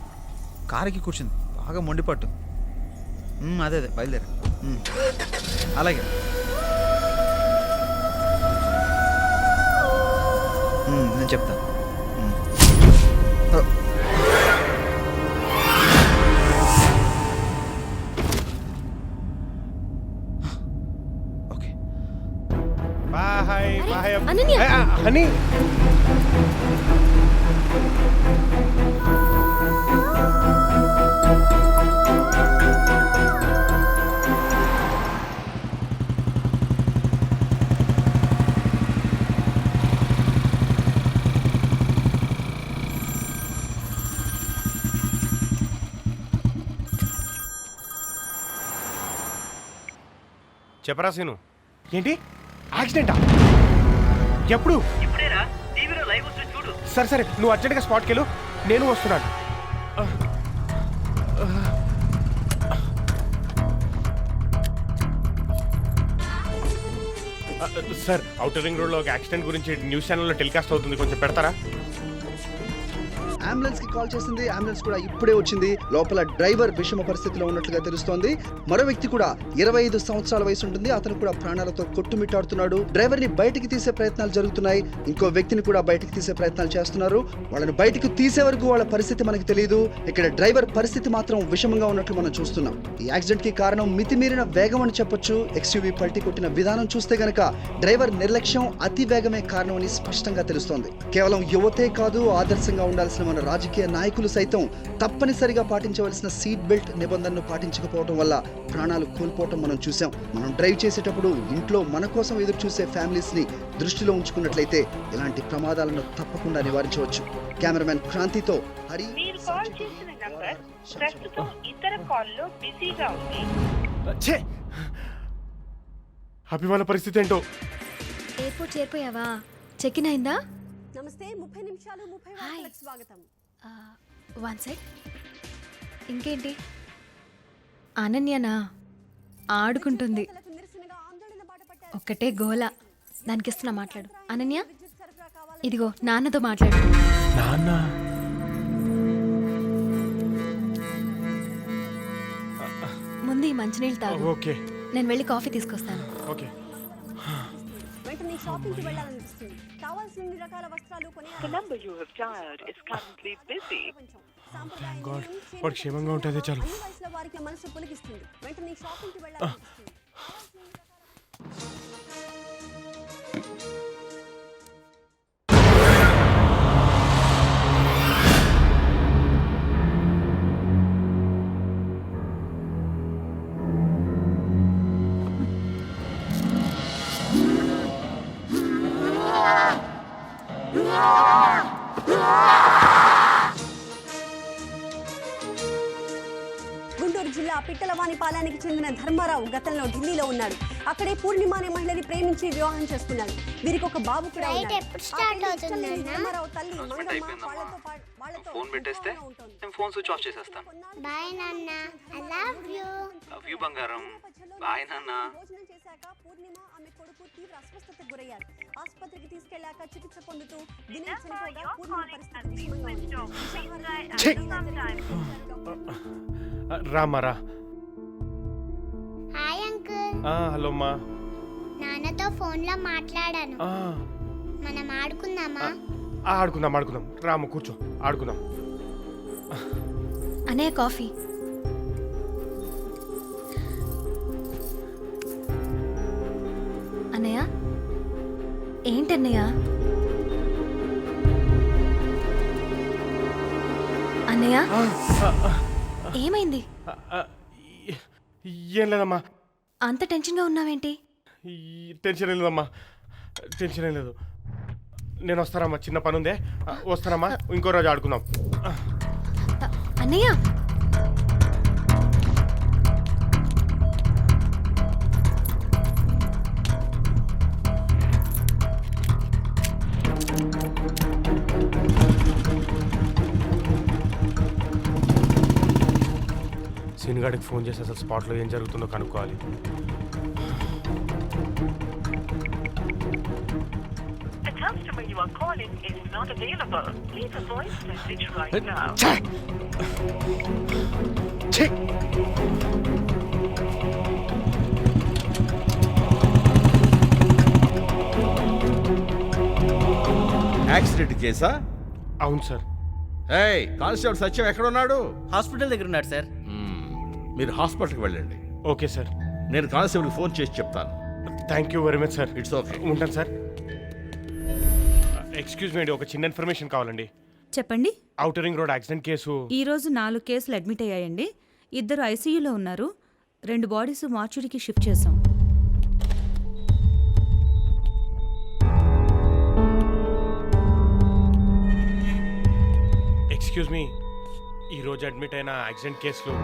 కారుకి కూర్చుంది, బాగా మొండిపట్టు. అదే బయలుదేరా. అలాగే. నేను చెప్తాను. Okay bye. Bye bye Ananya! Honey చెప్పరా సీను ఏంటి యాక్సిడెంటా ఎప్పుడు సరే సరే నువ్వు అర్జెంట్గా స్పాట్కి వెళ్ళు నేను వస్తున్నాను సార్ అవుటర్ రింగ్ రోడ్లో ఒక యాక్సిడెంట్ గురించి న్యూస్ ఛానల్లో టెలికాస్ట్ అవుతుంది కొంచెం పెడతారా అంబులెన్స్ కి కాల్ చేసింది. అంబులెన్స్ కూడా ఇప్పుడే వచ్చింది. లోపల డ్రైవర్ విషమ పరిస్థితిలో ఉన్నట్లుగా తెలుస్తోంది. మరో వ్యక్తి కూడా 25 సంవత్సరాల వయసు ఉంటుంది. అతను కూడా ప్రాణాలతో కొట్టుమిట్టాడుతున్నాడు. డ్రైవర్ ని బయటికి తీసే ప్రయత్నాలు జరుగుతున్నాయి. ఇంకో వ్యక్తిని కూడా బయటికి తీసే ప్రయత్నాలు చేస్తున్నారు. వాళ్ళని బయటికి తీసే వరకు వాళ్ళ పరిస్థితి మనకి తెలియదు. ఇక్కడ డ్రైవర్ పరిస్థితి మాత్రం విషమంగా ఉన్నట్లు మనం చూస్తున్నాం. ఈ యాక్సిడెంట్ కి కారణం మితిమీరిన వేగం అని చెప్పొచ్చు. ఎక్స్యూవీ పల్టీ కొట్టిన విధానం చూస్తే గనక డ్రైవర్ నిర్లక్ష్యం, అతి వేగమే కారణమని స్పష్టంగా తెలుస్తోంది. కేవలం యువతే కాదు, ఆదర్శంగా ఉండాల్సిన మన రాజకీయ నాయకులు సైతం తప్పనిసరిగా పాటించవలసిన సీట్ బెల్ట్ నిబంధనను పాటించకపోవడం వల్ల ప్రాణాలు కోల్పోవటం మనం చూసాం. మనం డ్రైవ్ చేసేటప్పుడు ఇంట్లో మన కోసం ఎదురు చూసే ఫ్యామిలీస్ ని దృష్టిలో ఉంచుకున్నట్లయితే ఇలాంటి ప్రమాదాలను తప్పకుండా నివారించవచ్చు. కెమెరామెన్ క్రాంతితో హరి. అభిమాన పరిస్థితి ఏంటో. ఎయిర్పోర్ట్ చేరిపోయావా? చెక్ ఇన్ అయిందా? నమస్తే, 30 నిమిషాలు 30 వార్తలకు స్వాగతం. One sec. ఇంకేంటి? అనన్యనా ఆడుకుంటుంది. ఒక్కటే గోల. దానికి ఇస్తున్నా, మాట్లాడు. అనన్య, ఇదిగో నాన్నతో మాట్లాడు. నాన్న ముందు ఈ మంచినీళ్ళు తాగు. ఓకే. నేను వెళ్ళి కాఫీ తీసుకొస్తాను. ఓకే. వెంటనే షాపింగ్ కి వెళ్ళాలనిపిస్తుంది. కావాల్సిన రకాల వస్త్రాలు గాడ్, వాడు క్షేమంగా ఉంటుంది చాలు. వారికి మనసు పులికిస్తుంది. వెంటనే షాపింగ్ కి వెళ్ళాలనిపిస్తుంది. గుంటూరు జిల్లా పిట్టలవానిపాలెనికి చెందిన ధర్మారావు గతంలో ఢిల్లీలో ఉన్నాడు. అక్కడే పూర్ణిమ అనే మహిళని ప్రేమించి వివాహం చేసుకున్నాడు. వీరికి ఒక బాబు కూడా ధర్మారావు తల్లి ఫోన్ పెట్టేస్తే నేను ఫోన్ స్విచ్ ఆఫ్ చేసేస్తాను. బాయ్ నాన్న, I love you. Love you బంగారం. బాయ్ నాన్న. భోజనం చేశాక పూర్ణిమ ఆమె కొడుకు తీవ్ర అస్వస్థతకు గురయ్యారు. ఆసుపత్రికి తీసుకెళ్లాక చికిత్స పొందుతూ దినేష్ చనిపోగా పూర్ణిమ పరిస్థితి విషమంగా ఉంది. రామారా. Hi uncle. హలో అమ్మా. నాన్నతో ఫోన్ లో మాట్లాడాను. మనం ఆడుకుందామా? ఆడుకుందాం ఆడుకుందాం. రాము కూర్చో, ఆడుకుందాం. అనే కాఫీ. అన్నయ్య, ఏంటన్నయ్య? అన్నయ్య, ఏమైంది? ఏం లేదమ్మా. అంత టెన్షన్గా ఉన్నావేంటి? టెన్షన్ ఏం లేదమ్మా, టెన్షన్ ఏం లేదు. నేను వస్తానమ్మా, చిన్న పని ఉందే. వస్తానమ్మా, ఇంకో రోజు ఆడుకుందాం. అన్నయ్య, సీనుగాడికి ఫోన్ చేసి అసలు స్పాట్లో ఏం జరుగుతుందో కనుక్కోవాలి. యాక్సిడెంట్ కేసా? అవును సార్. ఏయ్, కానిస్టేబుల్ సత్యం ఎక్కడ ఉన్నాడు? హాస్పిటల్ దగ్గర ఉన్నాడు సార్. మీరు హాస్పిటల్కి వెళ్ళండి. Okay sir. నేను కానిస్టేబుల్కి ఫోన్ చేసి చెప్తాను. Thank you very much sir. It's okay. ఉంటాను సార్. ఎక్స్క్యూజ్ మీ అండి, ఒక చిన్న ఇన్ఫర్మేషన్ కావాలండి. చెప్పండి. Outer ring road accident case ఈ రోజు 4 కేసులు అడ్మిట్ అయ్యాయండి. 2 ఐసీయూలో ఉన్నారు. 2 బాడీస్ మార్చురీకి షిఫ్ట్ చేశాం. ఎక్స్క్యూజ్ మీ, ఈ రోజు అడ్మిట్ అయిన యాక్సిడెంట్ కేసులో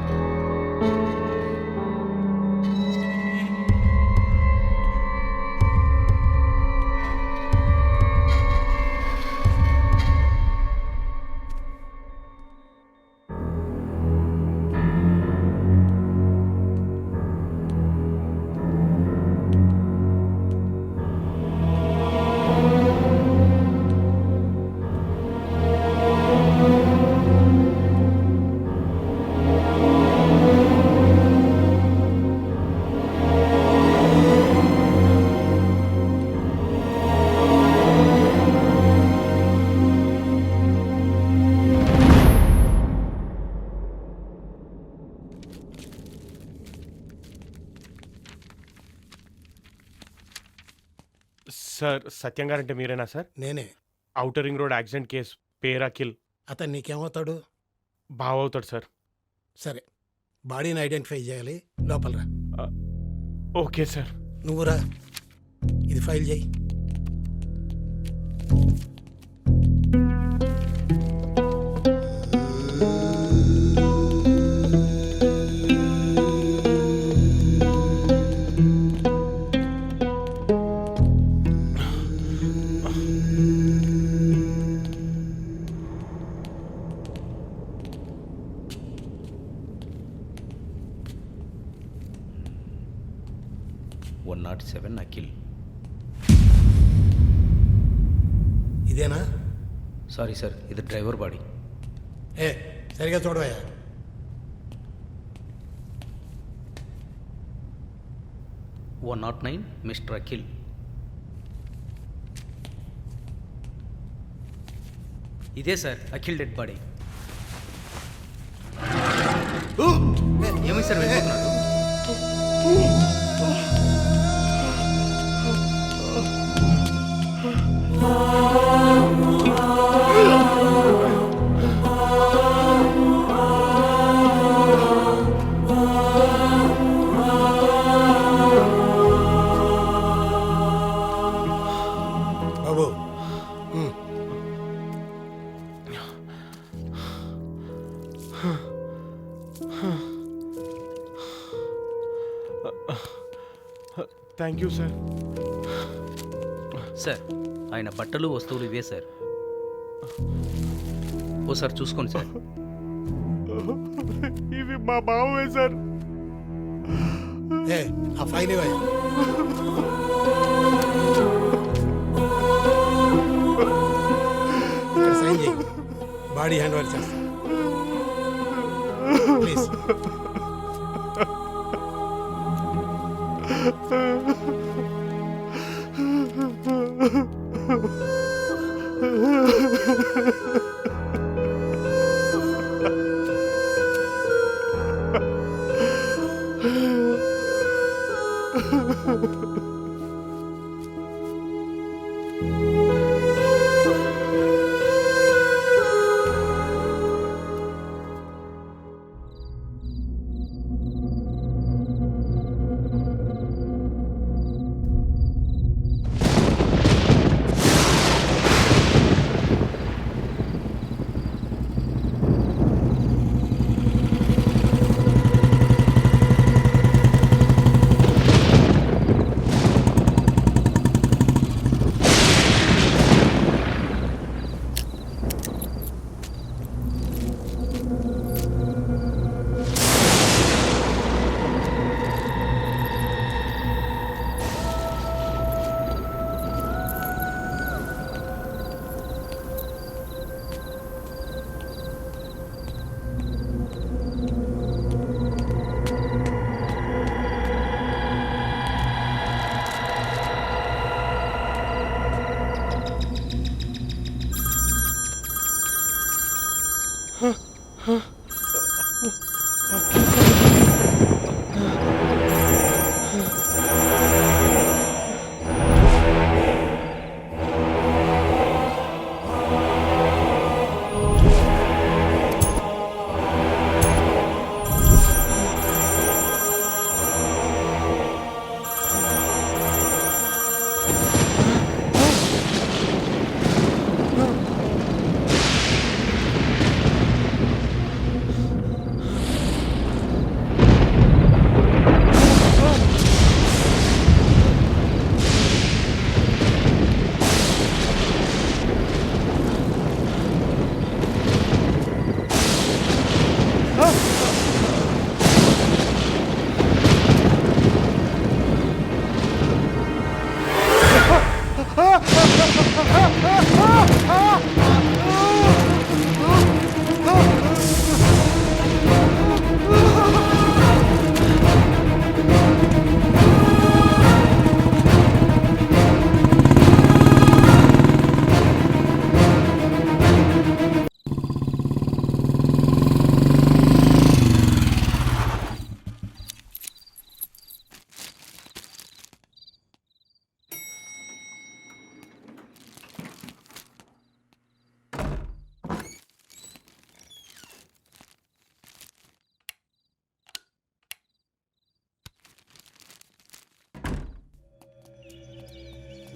సార్ సత్యం గారంటే మీరేనా సార్? నేనే. Outer ring road accident case పేరు అఖిల్. అతను నీకేమవుతాడు? బావ అవుతాడు సార్. సరే, బాడీని ఐడెంటిఫై చేయాలి. లోపల రా. Okay sir. నువ్వు రా, ఇది ఫైల్ చేయి. అఖిల్. ఇదేనా? సారీ సార్, ఇది డ్రైవర్ బాడీ. ఏ సరిగా చూడవయ్యా. 109 మిస్టర్ అఖిల్. ఇదే సార్ అఖిల్ డెడ్ బాడీ. ఏమైంది సార్ వెళ్ళిపోతున్నారు? బాబు, థ్యాంక్ యూ సార్. సార్ ఆయన బట్టలు వస్తువులు ఇవే సార్. ఓసారి చూసుకోండి సార్. ఇవి మా బావే సార్. ఏ ఆ ఫైల్ ఇవ్వయ్యా. ఇక్కడ సైన్ చేయి. బాడీ హ్యాండ్ ఓవర్ చేస్తా ప్లీజ్.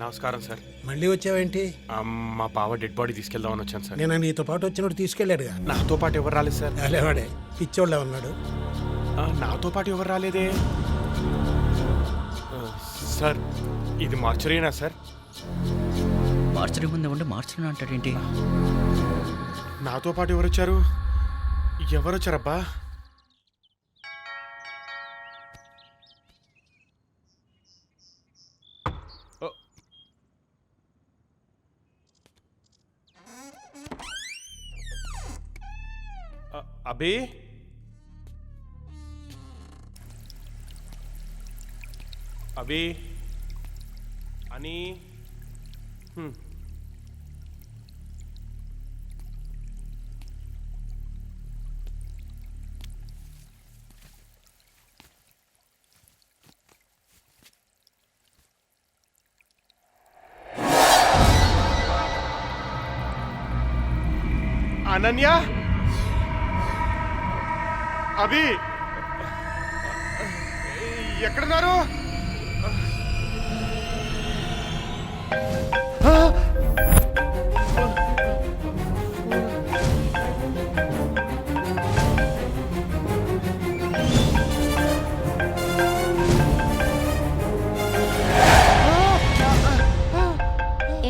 నమస్కారం సార్. మళ్ళీ వచ్చావేంటి? మా బావ డెడ్ బాడీ తీసుకెళ్దామని వచ్చాను సార్. నేను నీతో పాటు వచ్చినప్పుడు తీసుకెళ్ళాడుగా. నాతో పాటు ఎవరు రాలేదు సార్. అలేవాడే పిచ్చోళ్ళే ఉన్నాడు. నాతో పాటు ఎవరు రాలేదే సార్. ఇది మార్చరీనా సార్? మార్చరీ ముందు ఉంటే మార్చరీ అంటాడేంటి? నాతో పాటు ఎవరు వచ్చారు? ఎవరు వచ్చారబ్బా? అబే అబే అని అనన్య, అభి ఎక్కడున్నారు?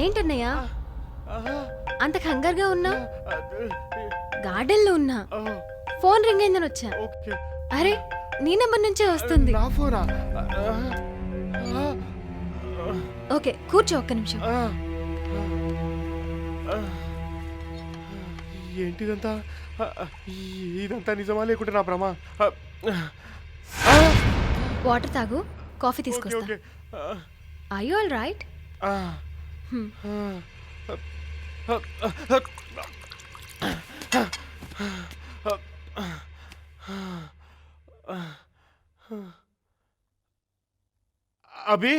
ఏంటన్నయ్యా అంత కంగారుగా ఉన్నా? గార్డెన్లో ఉన్నా, ఫోన్ రింగ్ అయిందని వచ్చా. అరే నీ నెంబర్ నుంచే వస్తుంది. ఓకే కూర్చో ఒక్క నిమిషం. ఏంటిదంతా? ఇదంతా నిజమా లేకుంటే నా భ్రమ? వాటర్ తాగు, కాఫీ తీసుకొస్తా. Are you all right? Abhi,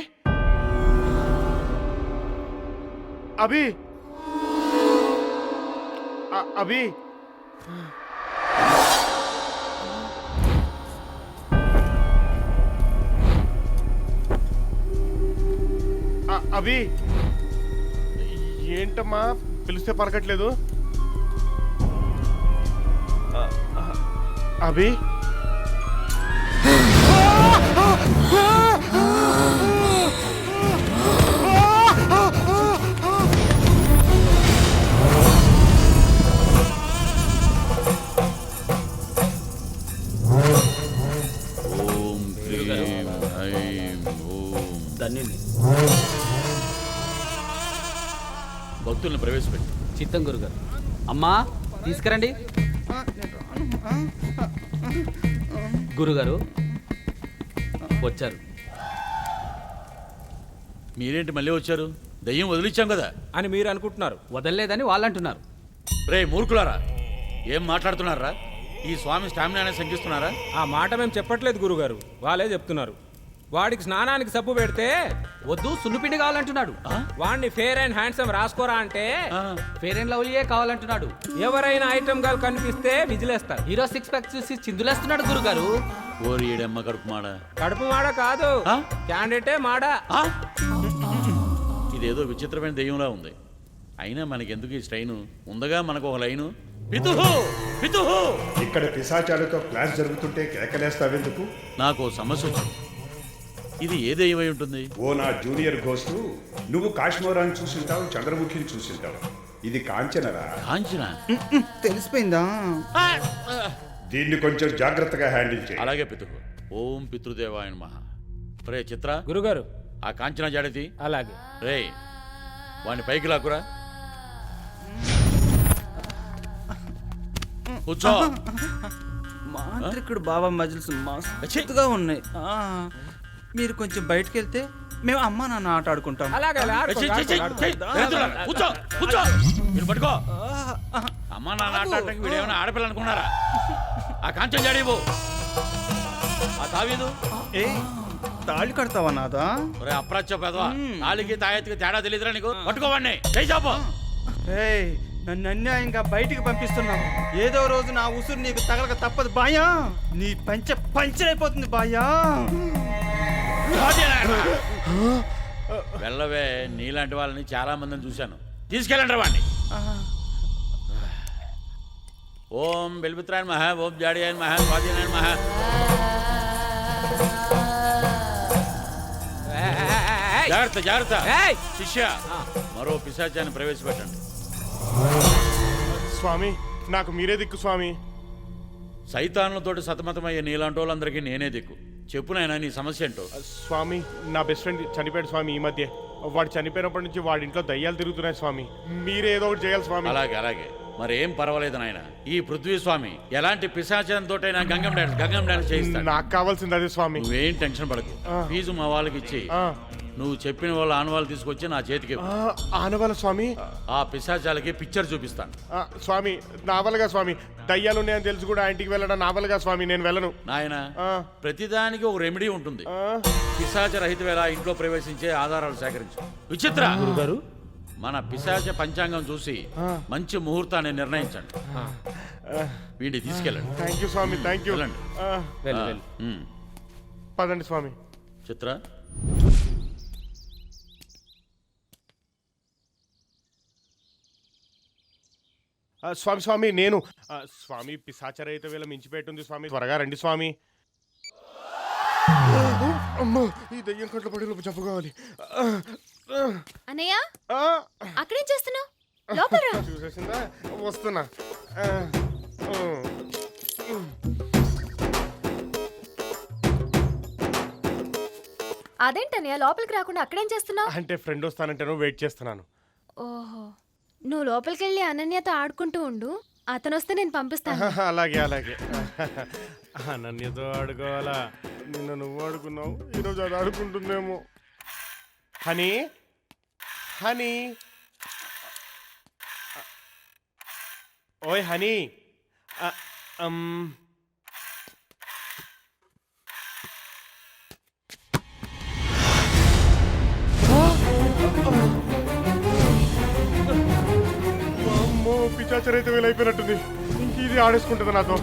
Abhi, Abhi, Abhi, ఏంటమ్మా పిలిస్తే పలకట్లేదు? అభి, భక్తుల్ని ప్రవేశపెట్టి చిత్తం గురుగారు. అమ్మా తీసుకురండి. గురుగారు వచ్చారు. మీరేంటి మళ్ళీ వచ్చారు? దయ్యం వదిలిచ్చాం కదా అని మీరు అనుకుంటున్నారు, వదలలేదని వాళ్ళు అంటున్నారు. రే మూర్ఖులారా, ఏం మాట్లాడుతున్నారా? ఈ స్వామి స్టామినానే శంకిస్తున్నారా? ఆ మాట మేము చెప్పట్లేదు గురుగారు, వాళ్ళే చెప్తున్నారు. వాడికి స్నానానికి సబ్బు పెడితే వద్దు సున్నుపిండి కావాలంటున్నాడు. వాడిని ఫేర్ అండ్ హ్యాండ్సమ్ రాసుకోరా అంటే ఫేర్ అండ్ లవ్లీయే కావాలంటున్నాడు. ఎవరైనా ఐటమ్ గాలు కనిపిస్తే విజిలేస్తారు. హీరో సిక్స్ ప్యాక్ చూసి చిందులేస్తున్నాడు గురుగారు. ఓరియడమ్మ కడుపు మాడ. కడుపు మాడ కాదు, క్యాండిడేటే మాడ. ఇదేదో విచిత్రమైన దెయ్యంలా ఉంది. అయినా మనకెందుకు ఈ స్ట్రైను? ఉందగా మనకు ఒక లైను. పితుహు పితుహు. ఇక్కడ పిశాచాలతో క్లాస్ జరుగుతుంటే కేకలేస్తావెందుకు? నాకు సమస్య వచ్చింది. ఇది ఏ దెయ్యమై ఉంటుంది? ఓ నా జూనియర్ ఘోస్టు, నువ్వు కాశ్మీరాన్ని చూసింటావు, చంద్రముఖిని చూసింటావు. ఇది కాంచనరా? కాంచన తెలిసిపోయిందా? దీన్ని కొంచెం జాగ్రత్తగా హ్యాండిల్ చేయి. అలాగే పితుహు. ఓం పితృదేవాయ నమః. రే చిత్ర గురుగారు ఆ కాంచన జాడతి. అలాగే. రే వాడిని పైకి లాక్కురా. కూర్చో. మాంత్రికుడు బాబా మజిల్స్ మస్తుగా ఉన్నాయి. మీరు కొంచెం బయటకు వెళ్తే మేము అమ్మ నాన్న ఆట ఆడుకుంటాం. కూర్చో కూర్చో. మీరు పట్టుకో. అమ్మ నాన్న ఆట ఆడటానికి వీడు ఏమైనా ఆడపిల్ల అనుకున్నారా? ఆ కాంచన జాడీవు. ఆ తావీదు. తాళి కడతావా నాదా? ఒరే అప్రాచ్య పెదవా, తాళికి తాయెత్తికి తేడా తెలియదురా నీకు? పట్టుకోవాడిని. చేయిచాపు. నన్ను అన్యాయంగా బయటికి పంపిస్తున్నావు. ఏదో రోజు నా ఉసురు నీకు తగలక తప్పదు బాయా. నీ పంచర్ అయిపోతుంది బాయా. వెళ్ళవే, నీలాంటి వాళ్ళని చాలా మందిని చూశాను. తీసుకెళ్ళండి వాడిని. ఓం బెల్పుత్రాయణ మహ, ఓం జాడియాయన మహ, స్వాధీనాయన మహ. జాగ్రత్త జాగ్రత్త. శిష్య, మరో పిశాచాన్ని ప్రవేశపెట్టండి. స్వామి, నాకు మీరే దిక్కు స్వామి. సైతాన్లతోటి సతమతమయ్యే నీలాంటి వాళ్ళందరికీ నేనే దిక్కు. చెప్పు నాయనా, నీ సమస్య ఏంటో. స్వామి, నా బెస్ట్ ఫ్రెండ్ చనిపోయాడు స్వామి ఈ మధ్య. వాడు చనిపోయినప్పటి నుంచి వాడి ఇంట్లో దయ్యాలు తిరుగుతున్నాయి స్వామి. మీరే ఏదో ఒకటి చేయాలి స్వామి. అలాగే అలాగే, మరి ఏం పర్వాలేదు నాయన. ఈ పృథ్వీ స్వామి ఎలాంటి పిశాచంతోటైనా గంగం డాన్స్ చేయిస్తాడు. నాకు కావాల్సింది అదే స్వామి. నువ్వేం టెన్షన్ పడకు. ఫీజు మా వాళ్ళకి ఇచ్చి నువ్వు చెప్పిన వాళ్ళ ఆనవాళ్ళు తీసుకొచ్చి నా చేతికి ఆనవాళ్ళ స్వామి. ఆ పిశాచాలకి పిక్చర్ చూపిస్తాను. స్వామి, నావలుగా స్వామి, దయ్యాలు ఉన్నాయని తెలుసు కూడా ఆ ఇంటికి వెళ్ళడం నావలుగా స్వామి, నేను వెళ్ళను. నాయన, ప్రతిదానికి ఒక రెమెడీ ఉంటుంది. పిశాచ రహిత వేళ ఇంట్లో ప్రవేశించే ఆధారాలు సేకరించు. విచిత్ర గురుగారు, మన పిశాచ పంచాంగం చూసి మంచి ముహూర్తాన్ని నిర్ణయించండి. వీడిని తీసుకెళ్ళండి. థ్యాంక్ యూ స్వామి, థ్యాంక్ యూ. వెళ్ళండి. పదండి స్వామి. చిత్ర, స్వామి స్వామి, నేను స్వామి పిశాచరహిత వేళ మించిపెట్టుంది స్వామి, త్వరగా రండి స్వామి. అమ్మో, ఈ దయ్యం కంట్లో పడి లోపు చెప్పు కావాలి. అన్నయ్య, అక్కడేం చేస్తున్నావు? లోపల రా. చూసేసిందా? వస్తున్నా. అదేంటన్నయ్య, లోపలికి రాకుండా అక్కడేం చేస్తున్నావు? అంటే ఫ్రెండ్ వస్తానంటే వెయిట్ చేస్తున్నాను. ఓహో, నువ్వు లోపలికి వెళ్ళి అనన్యతో ఆడుకుంటూ ఉండు. అతను వస్తే నేను పంపిస్తాను. అలాగే అలాగే. అనన్యతో ఆడుకోవాలా? నిన్న నువ్వు ఆడుకున్నావు, ఈరోజు అది ఆడుకుంటుందేమో. హనీ, హనీ, ఓయ్ హనీ. పిచాచరైతే వీలైపోయినట్టుంది. ఇంక ఇది ఆడేసుకుంటుంది నాతో.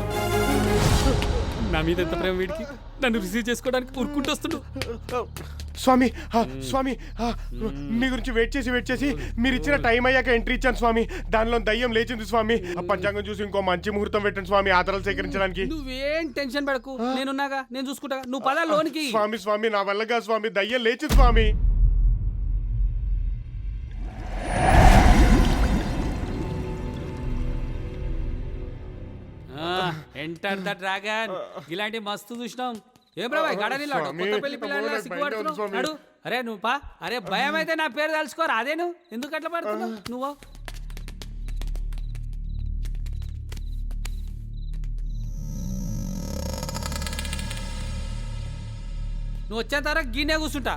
నా మీద ఎంత ప్రేమ వీడికి, నన్ను రిసీవ్ చేసుకోవడానికి ఉరుక్కుంటూ వస్తుండు. స్వామి, స్వామి, మీ గురించి వెయిట్ చేసి మీరు ఇచ్చిన టైం అయ్యాక ఎంట్రీ ఇచ్చాను స్వామి. దానిలో దయ్యం లేచింది స్వామి. ఆ పంచాంగం చూసి ఇంకో మంచి ముహూర్తం పెట్టండి స్వామి, ఆధారాలు సేకరించడానికి. నువ్వేం టెన్షన్ పడకు, నేనున్నాగా, నేను చూసుకుంటా. నువ్వు పదా లోనికి. స్వామి స్వామి, నా వల్లగా స్వామి, దయ్యం లేచింది స్వామి. Enter the dragon. ఇలాంటి మస్తు చూసినాం. ఏం బ్రా గడనిలో కొత్త పెళ్లి పిల్లల సిగ్గుపడుతున్నాడు. అరే నువ్వు పా. అరే భయం అయితే నా పేరు తలుచుకోరా. అదే నువ్వు ఎందుకు అట్లా పడుతున్నావు? నువ్వు వచ్చేంత వరకు గిన్నె కూర్చుంటా.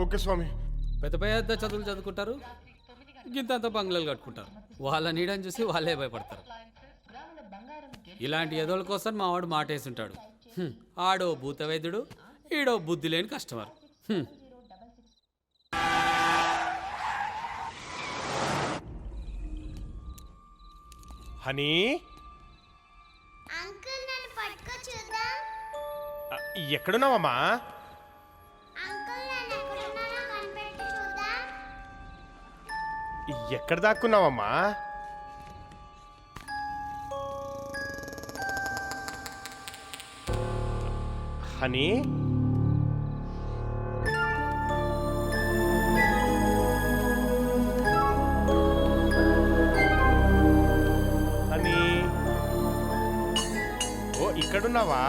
ఓకే స్వామి. పెద్ద పెద్ద చదువులు చదువుకుంటారు, గింతంత బంగ్లాలు కట్టుకుంటారు. వాళ్ళ నీడని చూసి వాళ్ళే భయపడతారు. ఇలాంటి ఎదోల కోసం మా వాడు మాటేస్తుంటాడు. ఆడో భూతవైద్యుడు, ఈడో బుద్ధి లేని కస్టమర్. హనీ, ఎక్కడున్నావమ్మా? ఎక్కడ దాక్కున్నావమ్మా? హనీ, హనీ, ఓ ఇక్కడున్నావా?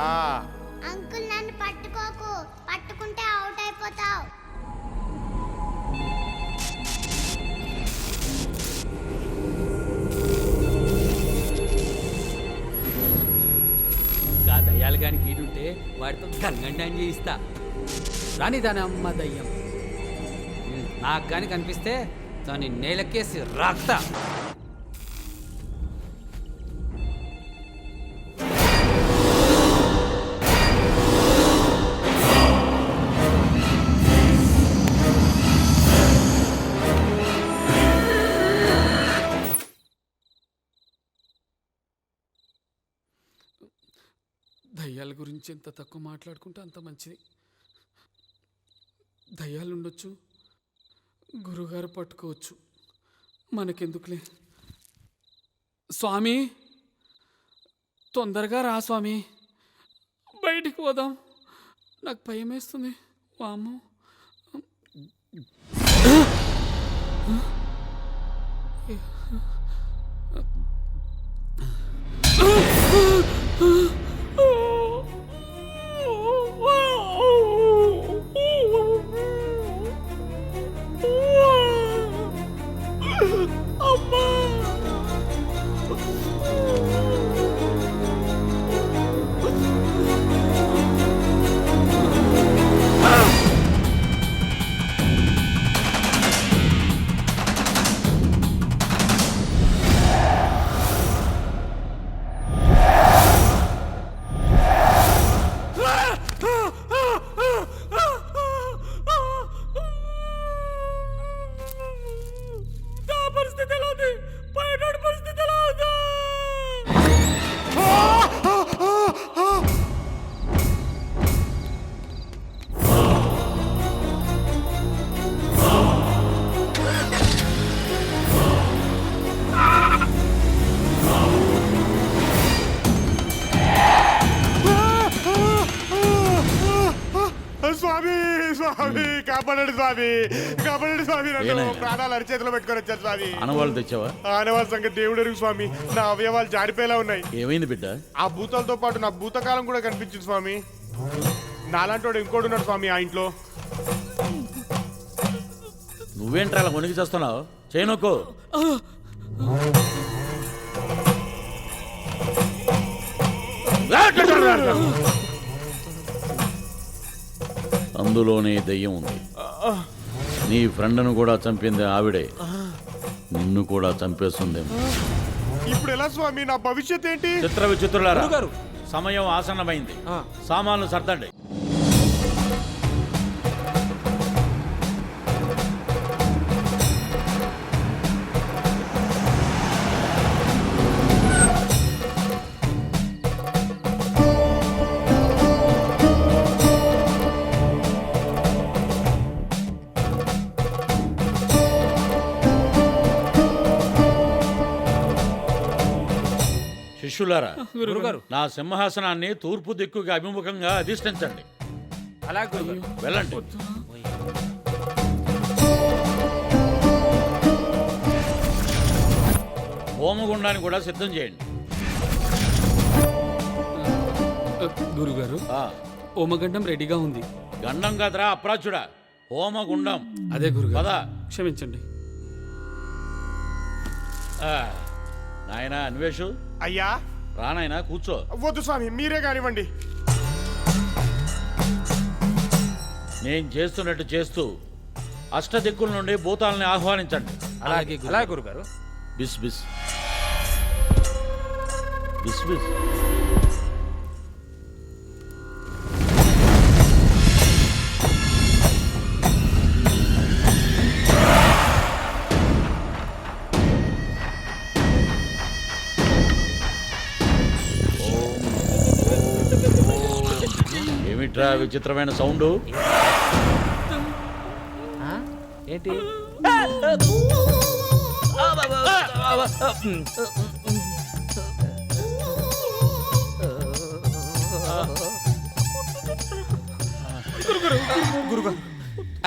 అంకుల్ నన్ను పట్టుకోకు, పట్టుకుంటే అవుట్ అయిపోతావు. దయ్యాలు కానీ గీడుంటే వాడితో గంగండాన్ చేయిస్తా. రాని దాని అమ్మ దయ్యం నాకు కానీ కనిపిస్తే దాన్ని నేలకేసి రాక్తా. దయ్యాల గురించి ఎంత తక్కువ మాట్లాడుకుంటే అంత మంచిది. దయ్యాలుండొచ్చు, గురుగారు పట్టుకోవచ్చు, మనకెందుకులే. స్వామి తొందరగా రా స్వామి, బయటికి పోదాం, నాకు భయం వేస్తుంది. వామ్మో. స్వామి స్వామి కాపాడండి స్వామి, కాపాడండి స్వామి, నన్ను ప్రాణాలు అరిచేతిలో పెట్టుకొని వచ్చారు స్వామి. ఆనవాళ్ళు తెచ్చావా? ఆనవాళ్ళ సంగతి దేవుడు ఎరుగు స్వామి, నా అవయవాలు జారిపోయేలా ఉన్నాయి. ఏమైంది బిడ్డ? ఆ భూతాలతో పాటు నా భూతకాలం కూడా కనిపించింది స్వామి. నాలాంటి ఇంకోటి ఉన్నాడు స్వామి ఆ ఇంట్లో. నువ్వేంట్రా అలా వణికి చేస్తున్నావు? చేయనొక్కు. అందులోనే దయ్యం ఉంది. నీ ఫ్రెండ్ను కూడా చంపింది ఆవిడే, నిన్ను కూడా చంపేస్తుందేమో. ఇప్పుడు ఎలా స్వామి, నా భవిష్యత్ ఏంటి? చిత్ర విచిత్రులారా, సమయం ఆసన్నమైంది, సామాన్లు సర్దండి. శిష్యులారా, నా సింహాసనాన్ని తూర్పు దిక్కుగా అభిముఖంగా అధిష్ఠించండి. అలాగే వెళ్ళండి. హోమగుండాన్ని కూడా సిద్ధం చేయండి. గురుగారు, హోమగండం రెడీగా ఉంది. గండం కాదురా అప్రాచుడా, హోమగుండం. అదే గురుగారు. పద. క్షమించండి. నాయనా అన్వేషు. అయ్యా. రానాయనా, కూర్చో. వద్దు స్వామి, మీరే కానివ్వండి. నేను చేస్తున్నట్టు చేస్తూ అష్టదిక్కుల నుండి భూతాలని ఆహ్వానించండి. అలాగే గురుగారు. బిస్ బిస్ బిస్ బిస్. ఏమిట్రా విచిత్రమైన సౌండ్? ఏంటి? గురుగారు,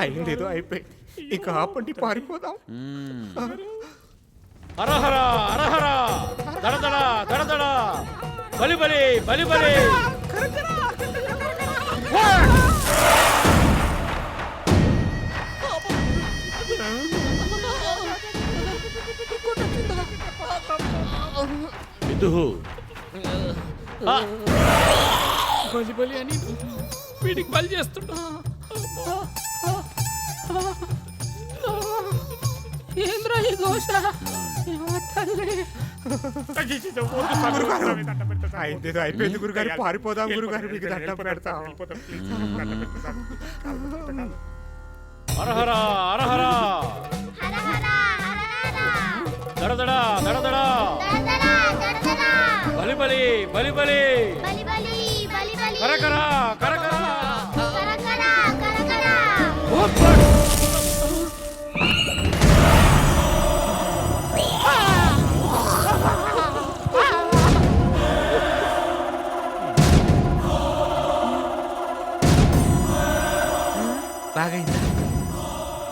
అయిందేదో అయిపోయింది, ఇక ఆపండి, పారిపోదాం. హరహర హరహర, దడదడ దడదడ, బలి బలి బలి బలి. విదుహు, బలి బలి అని వీడికి బలి చేస్తుంటా. ఏంద్రా ఈ ఘోష? అయిందేదో అయిపోయింది గురుగారు, పారిపోదాం గురుగారు, మీకు దండం పెడతాం. హరహర హరహర, దడదడ దడదడ, బలి బలి బలి బలి, కరకర కరకర.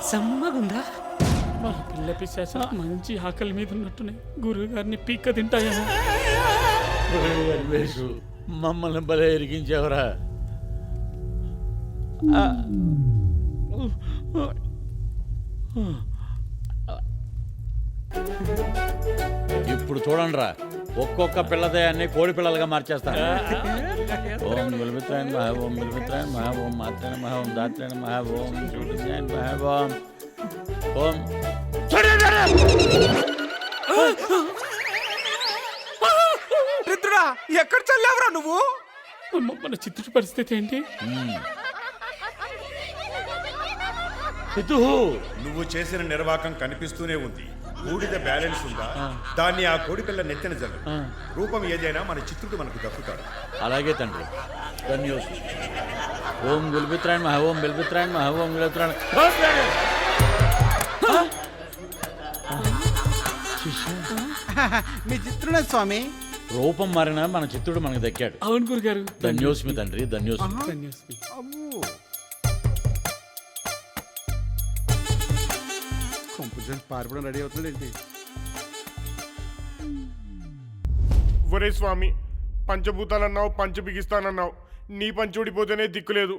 సమ్మగుందా మా పిల్ల పిశాచ మంచి ఆకలి మీద ఉన్నట్టున్నాయి గురువు గారిని పీక్క తింటాయా మమ్మల్ని భలే ఎరిగించావురా. ఇప్పుడు చూడండి రా, ఒక్కొక్క పిల్లదయాన్ని కోడి పిల్లలుగా మార్చేస్తాను. ఓం గుల్మిత్రాయన్ మహా, ఓం గుల్మిత్రాయన్ మహా, ఓం మాత్రాయణ మహా, ఓం దాత్రాయణ మహా, ఓం చూడిసాయన్ మహా, ఓం రుద్రుడా ఎక్కడ చల్లావురా నువ్వు? మన చిత్తుడి పరిస్థితి ఏంటి? నువ్వు చేసిన నిర్వాకం కనిపిస్తూనే ఉంది. బూడిద బ్యాలెన్స్ ఉందా? దాన్ని ఆ కోడిపిల్ల నెత్తిన జల్లు. రూపం ఏదైనా మన చిత్రుడు మనకు దక్కుతాడు. అలాగే తండ్రి. ధన్యోస్. ఓం గుల్మిత్రాయన్ మహా, ఓం బిల్మిత్రాయన్ మహా, ఓం గుల్మిత్రాయన్. మీ చిత్రుడే స్వామి. రూపం మారిన మన చిత్రుడు మనకు దక్కాడు. అవును గురుగారు. ధన్యోస్మి తండ్రి, ధన్యోస్మి. పారిపోవడం రెడీ అవుతుంది ఏంటి? ఒరే స్వామి, పంచభూతాలన్నావు, పంచ బిగిస్తానన్నావు. నీ పంచి ఊడిపోతేనే దిక్కులేదు.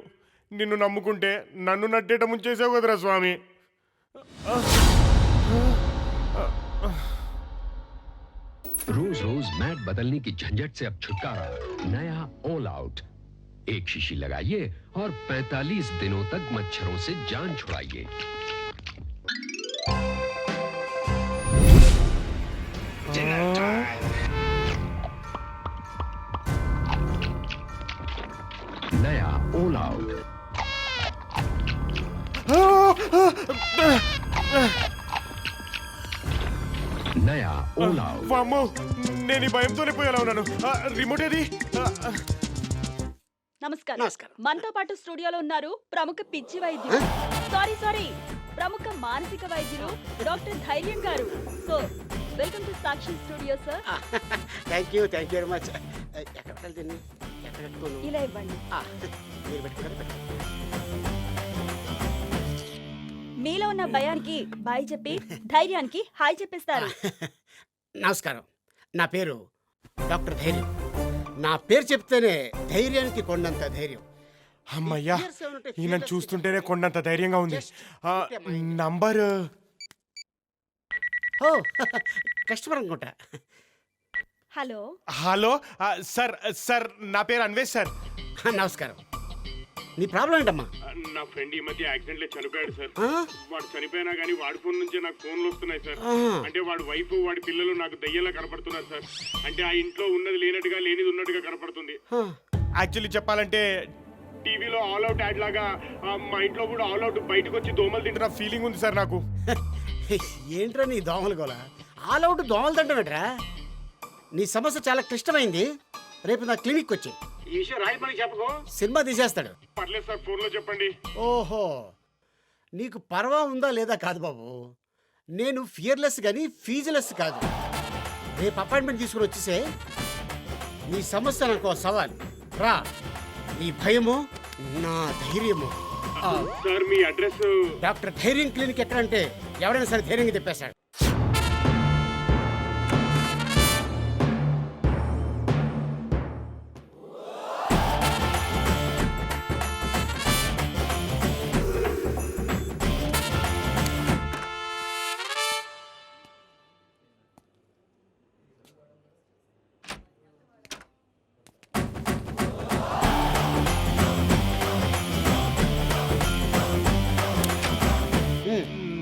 నిన్ను నమ్ముకుంటే నన్ను నట్టేట ముంచేసావు కదరా స్వామి. रोज रोज मैट बदलने की झंझट से अब छुटकारा, नया ऑल आउट। एक शीशी लगाइए और 45 दिनों तक मच्छरों से जान छुड़ाइए। नया ऑल आउट। नया ऑल आउट। వామ్మో, నేను ఈ భయంతోనే పోయేలా ఉన్నాను. రిమోట్ ఏది? నమస్కారం. మనతో పాటు స్టూడియోలో ఉన్నారు ప్రముఖ పిచ్చి వైద్యులు, సారీ ప్రముఖ మానసిక వైద్యులు డాక్టర్ ధైర్యం గారు. So welcome to Sakshi studio sir. Thank you very much. ఇలా ఇవ్వండి. మీలో ఉన్న భయానికి బాయ్ చెప్పి ధైర్యానికి హాయ్ చెప్పేస్తారు. నమస్కారం, నా పేరు డాక్టర్ ధైర్యం. నా పేరు చెప్తేనే ధైర్యానికి కొండంత ధైర్యం. అమ్మయ్యా, ఈయన చూస్తుంటేనే కొండంత ధైర్యంగా ఉంది. నంబర్ ఓ కస్టమర్ అనుకుంటా. హలో హలో సార్ నా పేరు అన్వేష్ సార్. నమస్కారం. నీ ప్రాబ్లం ఏంటమ్మా? నా ఫ్రెండ్ ఈ మధ్య యాక్సిడెంట్ లో చనిపోయాడు సార్. వాడు చనిపోయినా కానీ వాడి ఫోన్ నుంచే నాకు ఫోన్లు వస్తున్నాయి సార్. అంటే వాడి వైఫ్ వాడి పిల్లలు నాకు దయ్యంలా కనపడుతున్నారు సార్. అంటే ఆ ఇంట్లో ఉన్నది లేనట్టుగా లేనిది ఉన్నట్టుగా కనపడుతుంది. యాక్చువల్లీ చెప్పాలంటే టీవీలో ఆల్ అవుట్ యాడ్ లాగా మా ఇంట్లో కూడా ఆల్ అవుట్ బయటకు వచ్చి దోమలు తింటున్న ఫీలింగ్ ఉంది సార్ నాకు. ఏంట్రా నీ దోమలు గోల? ఆల్ అవుట్ దోమలు తింటామేట్రా? నీ సమస్య చాలా క్లిష్టమైంది. రేపు నా క్లినిక్ వచ్చి ఈ విషయం రాయమని చెప్పకు, సినిమా తీసేస్తాడు. పర్లేదు సార్, ఫోన్లో చెప్పండి. ఓహో, నీకు పర్వా ఉందా లేదా కాదు బాబు. నేను ఫియర్లెస్ కానీ ఫీజులెస్ కాదు. రేపు అపాయింట్మెంట్ తీసుకుని వచ్చేసే. నీ సమస్య నాకు సవాల్. రా, నీ భయము నా ధైర్యము. సార్ మీ అడ్రస్? డాక్టర్ ధైర్యం క్లినిక్ ఎక్కడంటే ఎవరైనా సరే ధైర్యంగా చెప్పేశాడు.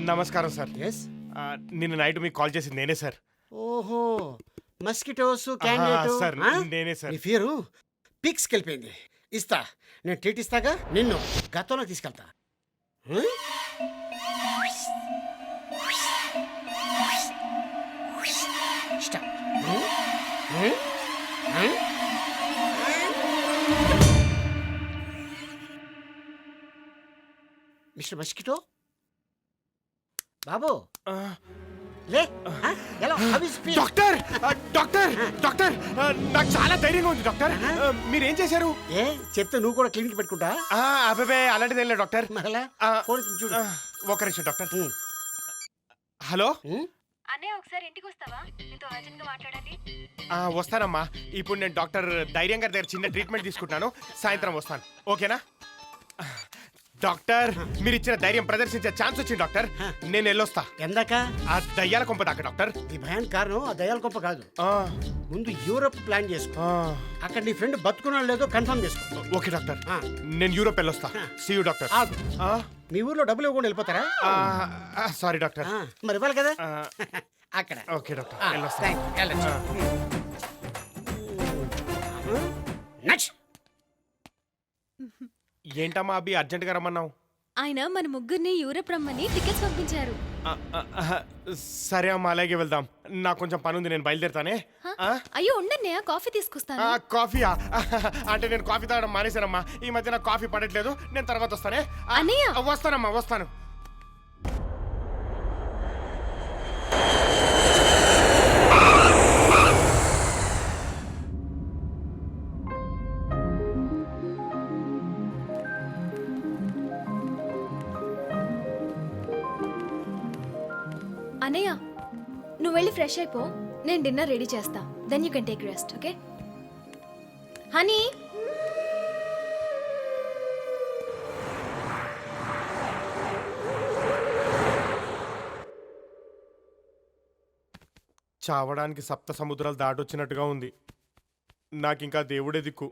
నమస్కారం సార్. ఎస్, నిన్న నైట్ మీకు కాల్ చేసింది నేనే సార్. ఓహో, మస్కిటోస్ క్యాండిడేట్ సార్, నేనే సార్. నీ ఫియరు పిక్స్కి వెళ్ళిపోయింది. ఇస్తా, నేను ట్రీట్ ఇస్తాగా. నిన్ను గతంలో తీసుకెళ్తా. మిస్టర్ మస్కిటో బాబు, లే. డాక్టర్ డాక్టర్ డాక్టర్ నాకు చాలా ధైర్యంగా ఉంది డాక్టర్. మీరేం చేశారు? ఏ చెప్తే నువ్వు కూడా క్లినిక్ పెట్టుకుంటా? అబ్బాబే అలాంటిది ఏం లేదు డాక్టర్. చూడు. ఒక నిమిషం డాక్టర్. హలో అన్నయ్య ఒకసారి ఇంటికి వస్తావా? నీతో అర్జెంట్గా మాట్లాడాలి. వస్తానమ్మా. ఇప్పుడు నేను డాక్టర్ ధైర్యం గారి దగ్గర చిన్న ట్రీట్మెంట్ తీసుకుంటున్నాను. సాయంత్రం వస్తాను, ఓకేనా? డాక్టర్ మీరు ఇచ్చిన ధైర్యం ప్రదర్శించే ఛాన్స్ వచ్చింది డాక్టర్. నేను వెళ్ళొస్తా. ఎందాక ఆ దయ్యాల కొంప దాకా డాక్టర్. ఈ భయానికి కారణం ఆ దయాల గొప్ప కాదు. ముందు యూరోప్ ప్లాన్ చేసుకో. అక్కడ నీ ఫ్రెండ్ బతుకున్నాడు లేదో కన్ఫర్మ్ చేసుకో. ఓకే డాక్టర్, నేను యూరోప్ వెళ్ళొస్తా. See you doctor. మీ ఊర్లో డబ్బులు ఇవ్వకుండా వెళ్ళిపోతారా? Sorry doctor. మరి ఇవ్వాలి కదా అక్కడ. ఓకే డాక్టర్, వెళ్ళొస్తా. నెక్స్ట్ ఏంటమ్మా అబ్బి అర్జెంట్గా రమ్మన్నావు? ఆయన మన ముగ్గురిని యూరోప్ రమ్మని టికెట్స్ పంపించారు. సరే అమ్మా, అలాగే వెళ్దాం. నాకు కొంచెం పని ఉంది, నేను బయలుదేరుతానే. అయ్యో ఉండన్నయ్య, కాఫీ తీసుకొస్తాను. కాఫీయా? అంటే నేను కాఫీ తాగడం మానేశానమ్మా. ఈ మధ్య నాకు కాఫీ పడట్లేదు. నేను తర్వాత వస్తానే. వస్తానమ్మా, వస్తాను. అన్నయ్య నువ్వు వెళ్ళి ఫ్రెష్ అయిపో, నేను డిన్నర్ రెడీ చేస్తా. Then you can take rest, okay? Honey చావడానికి సప్త సముద్రాలు దాటొచ్చినట్టుగా ఉంది. నాకింకా దేవుడే దిక్కు.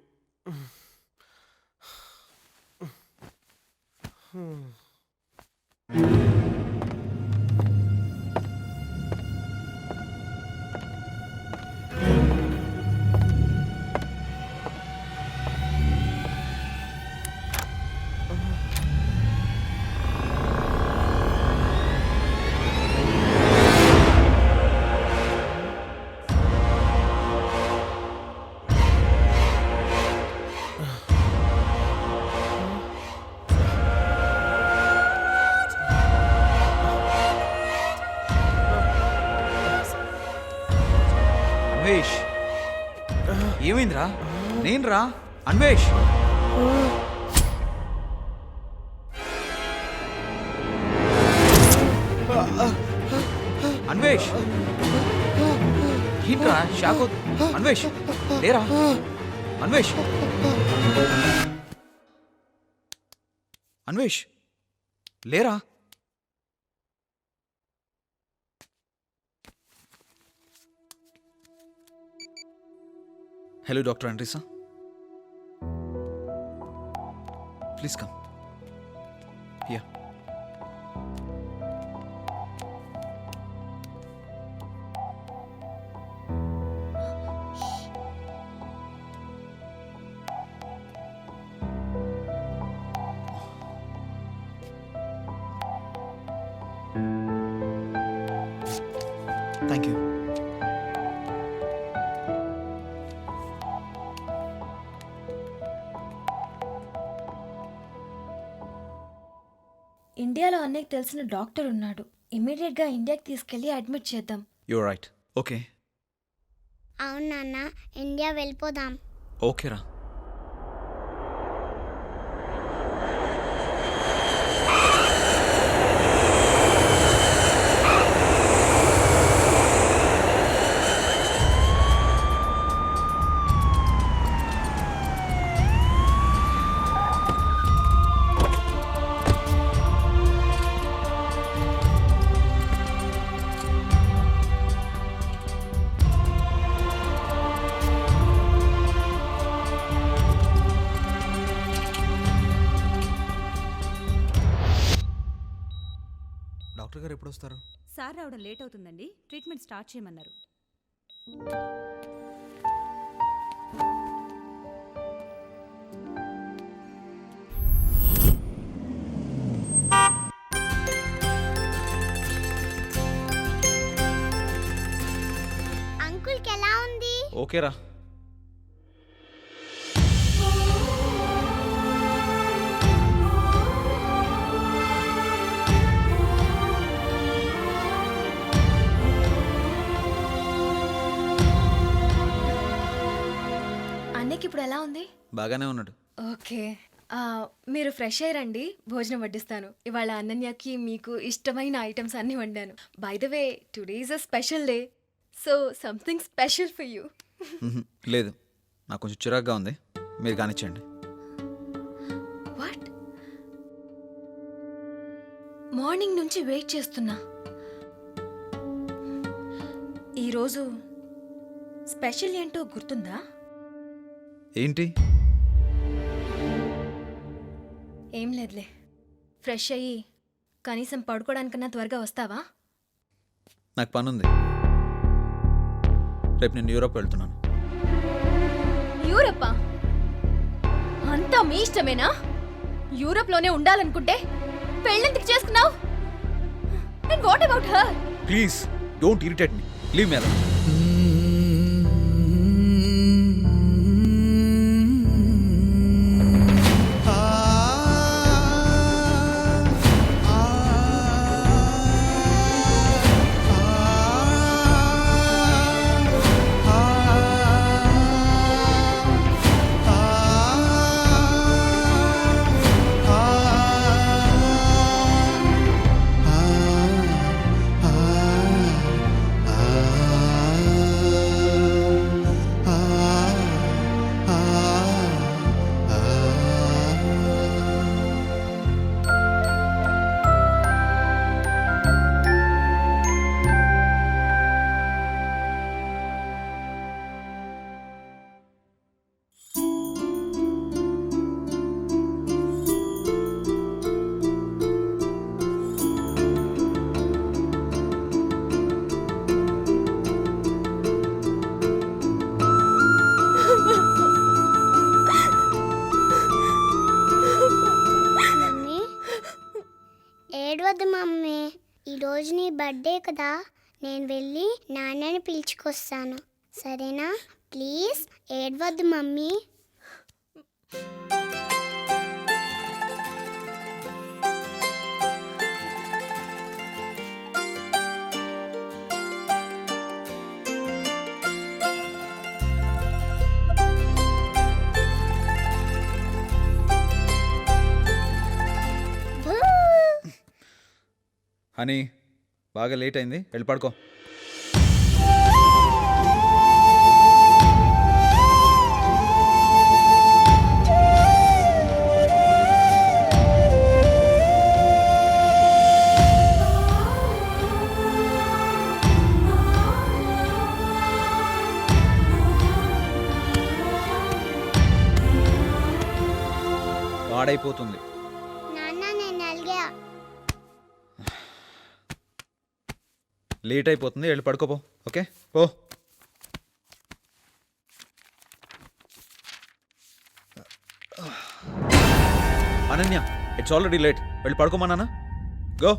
అన్వేష్, ఏమైందిరా? నేను రా అన్వేష్. అన్వేష్ ఏంట్రా షాక్? అన్వేష్ లేరా? అన్వేష్, అన్వేష్ లేరా? Hello, Dr. Andresa. Please come. Here. Thank you. ఇండియాలో అన్నయ్యకి తెలిసిన డాక్టర్ ఉన్నాడు. ఇమీడియట్గా ఇండియాకి తీసుకెళ్ళి అడ్మిట్ చేద్దాం. You're right. Okay. అవును నాన్న, ఇండియా వెళ్ళిపోదాం. Okay రా. డాక్టర్ గారు ఎప్పుడు వస్తారు? సార్ రావడం లేట్ అవుతుందండి, ట్రీట్మెంట్ స్టార్ట్ చేయమన్నారు. అంకుల్కి ఎలా ఉంది? ఓకే రా. అన్నయ్యకి ఇప్పుడు ఎలా ఉంది? బాగానే ఉన్నాడు. ఓకే. మీరు ఫ్రెష్ అయ్యారండి, భోజనం వడ్డిస్తాను. ఇవాళ అనన్యకి మీకు ఇష్టమైన ఐటమ్స్ అన్నీ వండాను. By the way today is a special day, so something special for you. లేదు, నాకు కొంచెం చిరాగ్గా ఉంది, మీరు కానిచ్చేయండి. వాట్? మార్నింగ్ నుంచి వెయిట్ చేస్తున్నా. ఈరోజు స్పెషల్ ఏంటో గుర్తుందా? ఏంటి? ఏం లేదులే. ఫ్రెష్ అయ్యి కనీసం పడుకోవడానికన్నా త్వరగా వస్తావా? నాకు పని ఉంది, రేపు నేను యూరోప్ వెళ్తున్నాను. యూరప్పా? అంతా మీ ఇష్టమేనా? యూరోప్లోనే ఉండాలనుకుంటే పెళ్ళెందుకు చేసుకున్నావు? And what about her? Please don't irritate me, leave me alone. ఏడవద్దు మమ్మీ, ఈరోజు నీ బర్త్డే కదా, నేను వెళ్ళి నాన్నని పిలుచుకొస్తాను, సరేనా? ప్లీజ్ ఏడవద్దు మమ్మీ. హనీ, బాగా లేట్ అయింది, వెళ్ళి పడుకో. పాడైపోతుంది. నాన్న నేను అలిగా. లేట్ అయిపోతుంది, వెళ్ళి పడుకోపో. ఓకే పో. అనన్య, ఇట్స్ ఆల్రెడీ లేట్, వెళ్ళి పడుకోమన్నానా? గో.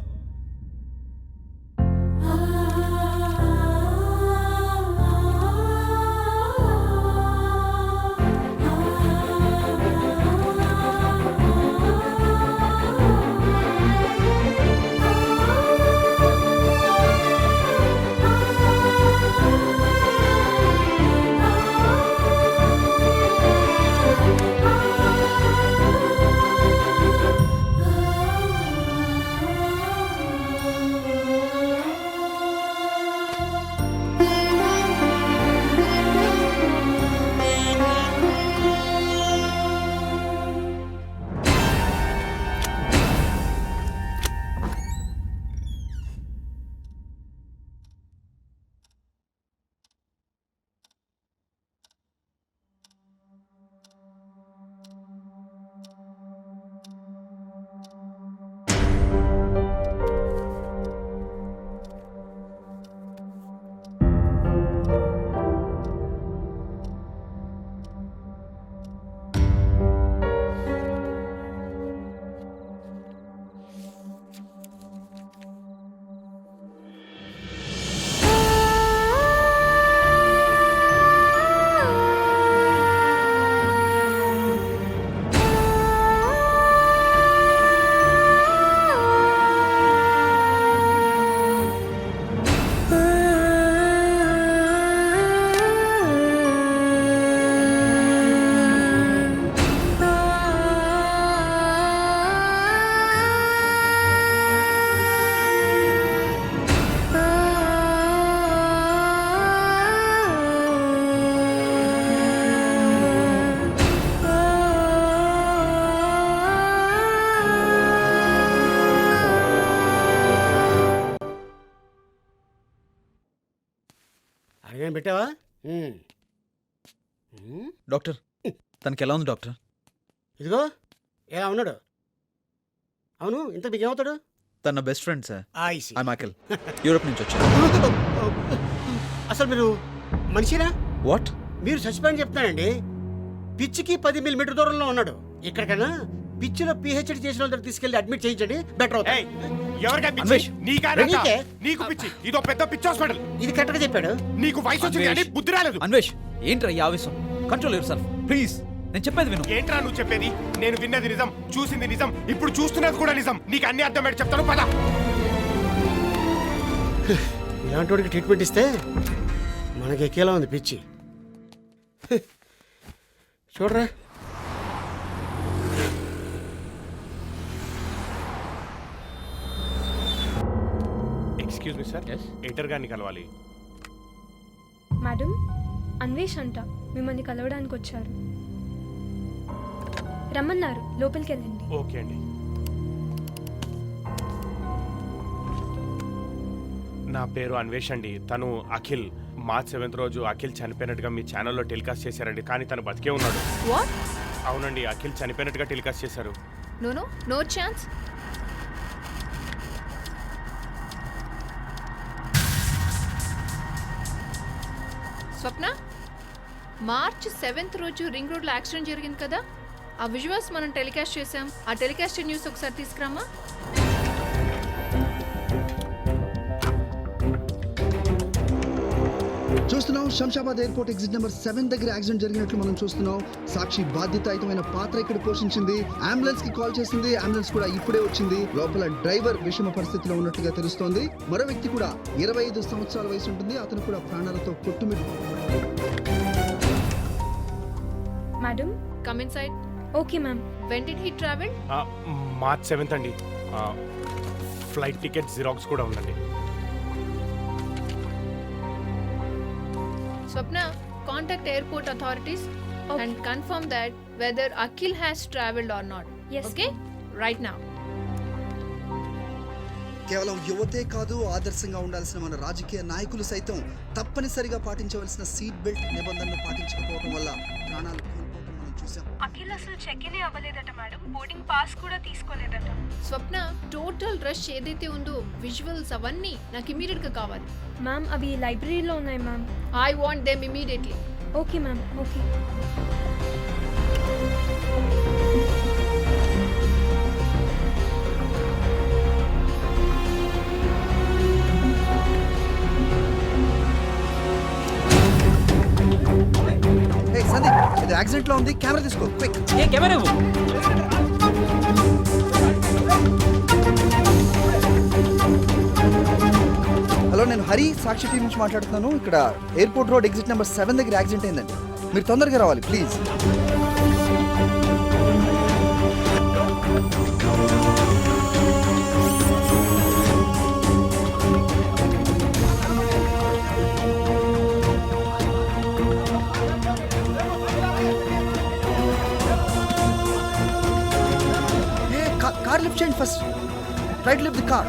అడిగాను పెట్టావా? డాక్టర్ తనకి ఎలా ఉంది డాక్టర్? ఇదిగో ఎలా ఉన్నాడు? అవును, ఇంత మీకు ఏమవుతాడు? తన best friend sir. I see. I Michael, Europe నుంచి వచ్చాను. అసలు మీరు మనిషినా? వాట్? మీరు చచ్చిపోయిన చెప్తున్నానండి. పిచ్చికి 10 మిల్లీమీటర్ దూరంలో ఉన్నాడు. ఇక్కడికన్నా పిచ్చిలో పిహెచ్డి చేసిన వాళ్ళ దగ్గర తీసుకెళ్లి అడ్మిట్ చేయించండి, బెటర్ అవుతుంది. నీకు పిచ్చి? ఇదో పెద్ద పిచ్చి హాస్పిటల్. ఇది కరెక్ట్గా చెప్పాడు. నీకు వయసు వచ్చింది కానీ బుద్ధి రాలేదు. అన్వేష్, ఏంట్రా ఈ ఆవేశం? Control your self please. నేను చెప్పేది విను. ఏంట్రా నువ్వు చెప్పేది? నేను విన్నది నిజం, చూసింది నిజం, ఇప్పుడు చూస్తున్నది కూడా నిజం. నీకు అన్ని అర్థమయ్యేది చెప్తాను, పద. ఇలాంటి వాడికి ట్రీట్మెంట్ ఇస్తే మనకి ఎక్కేలా ఉంది పిచ్చి. చూడరా, ఎక్స్క్యూజ్ మీ సార్, ఎయిటర్ గారిని కలవాలి. మేడం, అన్వేష్ అంట మిమ్మల్ని కలవడానికి వచ్చారు. రమ్మన్నారు, లోపలికి వెళ్ళండి. ఓకే అండి. నా పేరు అన్వేష్ అండి. తను అఖిల్. మార్చ్ 7th రోజు అఖిల్ చనిపోయినట్టుగా మీ ఛానల్లో టెలికాస్ట్ చేశారండి, కానీ తను బతికే ఉన్నాడు. అవునండి, అఖిల్ చనిపోయినట్టుగా టెలికాస్ట్ చేశారు. No chance. Swapna, March 7th రోజు రింగ్ రోడ్లో యాక్సిడెంట్ జరిగింది కదా, ఆ విజువల్స్ మనం టెలికాస్ట్ చేసాం. ఆ టెలికాస్ట్ న్యూస్ ఒకసారి తీసుకురామా. చూస్తున్నాం శంషాబాద్ ఎయిర్పోర్ట్ ఎగ్జిట్ నెంబర్ 7 దగ్గర యాక్సిడెంట్ జరిగినట్లు మనం చూస్తున్నాం. సాక్షి బాధ్యతాయుతమైన పాత్ర ఇక్కడ పోషించింది. అంబులెన్స్ కి కాల్ చేసింది, అంబులెన్స్ కూడా ఇప్పుడే వచ్చింది. లోపల డ్రైవర్ విషమ పరిస్థితిలో ఉన్నట్టుగా తెలుస్తోంది. మరో వ్యక్తి కూడా 25 సంవత్సరాల వయసు ఉంటుంది, అతను కూడా ప్రాణాలతో కొట్టుమిట్టు. Madam, come inside. Okay ma'am. When did he travel? March 7th అండి. ఫ్లైట్ టికెట్ జిరాక్స్ కూడా ఉందండి. Swapna, contact airport authorities and confirm that whether Akhil has traveled or not. Yes. Okay? Right now. కేవలం యువతే కాదు, ఆదర్శంగా ఉండాల్సిన మన రాజకీయ నాయకులు సైతం తప్పనిసరిగా పాటించవలసిన సీట్ బెల్ట్ నిబంధనలు పాటించకపోవడం వల్ల ప్రాణాలు కోల్పోవడం మనం చూసాం. అఖిల్ అసలు చెక్ ఇన్ అవ్వలేదట మేడం, బోర్డింగ్ పాస్ కూడా తీసుకోలేదట. స్వప్న, టోటల్ రష్ ఏదైతే ఉందో విజువల్స్ అవన్నీ నాకు ఇమీడియట్ గా కావాలి. మ్యామ్, అవి లైబ్రరీలో ఉన్నాయి ma'am. I want them immediately. Okay ma'am, okay. Hey Sandeep, ఇది యాక్సిడెంట్ లో ఉంది, కెమెరా తీసుకో క్విక్. ఏ కెమెరా ఇవ్వు. హలో, నేను హరి, సాక్షి టీం నుంచి మాట్లాడుతున్నాను. ఇక్కడ ఎయిర్పోర్ట్ రోడ్ ఎగ్జిట్ నెంబర్ 7 దగ్గర యాక్సిడెంట్ అయిందండి. మీరు తొందరగా రావాలి ప్లీజ్. కార్ లిఫ్ట్ చేయండి first. Right lift the car.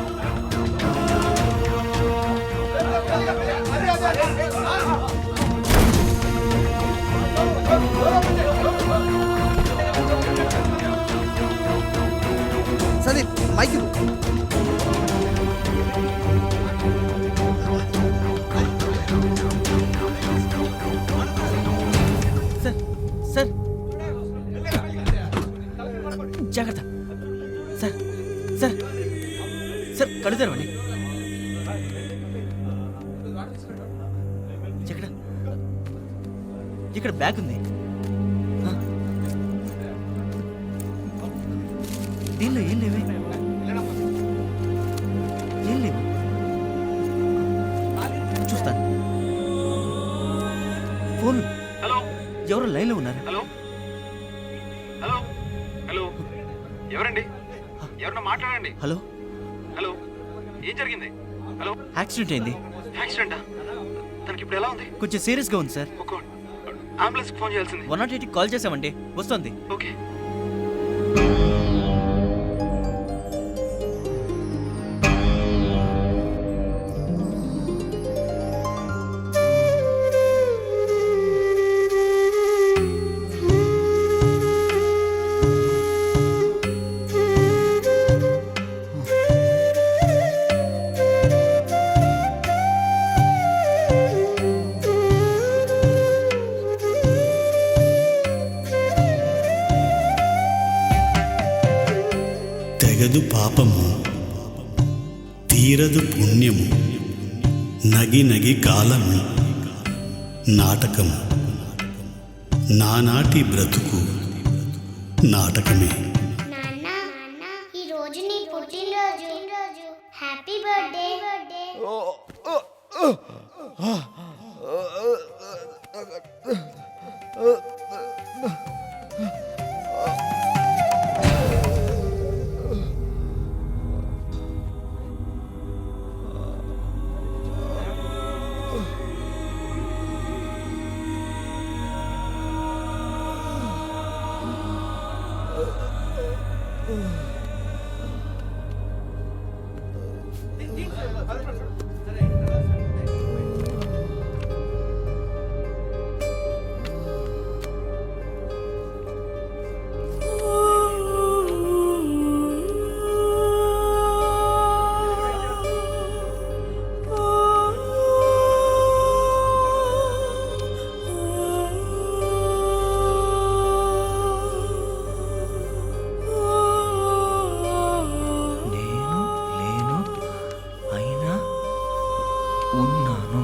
Sandeep, mike ఇవ్వు. సార్, జాగ్రత్త. సార్ కళ్ళు తెరవండి. ఇక్కడ బ్యాగ్ ఉంది. దీనిలో ఏం లేవే? ఏం లేవు. చూస్తాను. ఫోన్. హలో, ఎవరు లైన్లో ఉన్నారు? హలో హలో హలో, ఎవరండి? ఎవరన్నా మాట్లాడండి. హలో హలో, ఏం జరిగింది? హలో, యాక్సిడెంట్ అయింది. యాక్సిడెంటా? తనకి ఇప్పుడు ఎలా ఉంది? కొంచెం సీరియస్గా ఉంది సార్. అంబులెన్స్ ఫోన్ చేయాల్సింది. 108కి కాల్ చేసామండి, వస్తుంది. ఓకే. పాపము తీరదు పుణ్యము నగి నగి కాలము నాటకము నానాటి బ్రతుకు నాటకమే. ఈ రోజు నీ పుట్టినరోజు. Happy birthday. ఉన్నాను.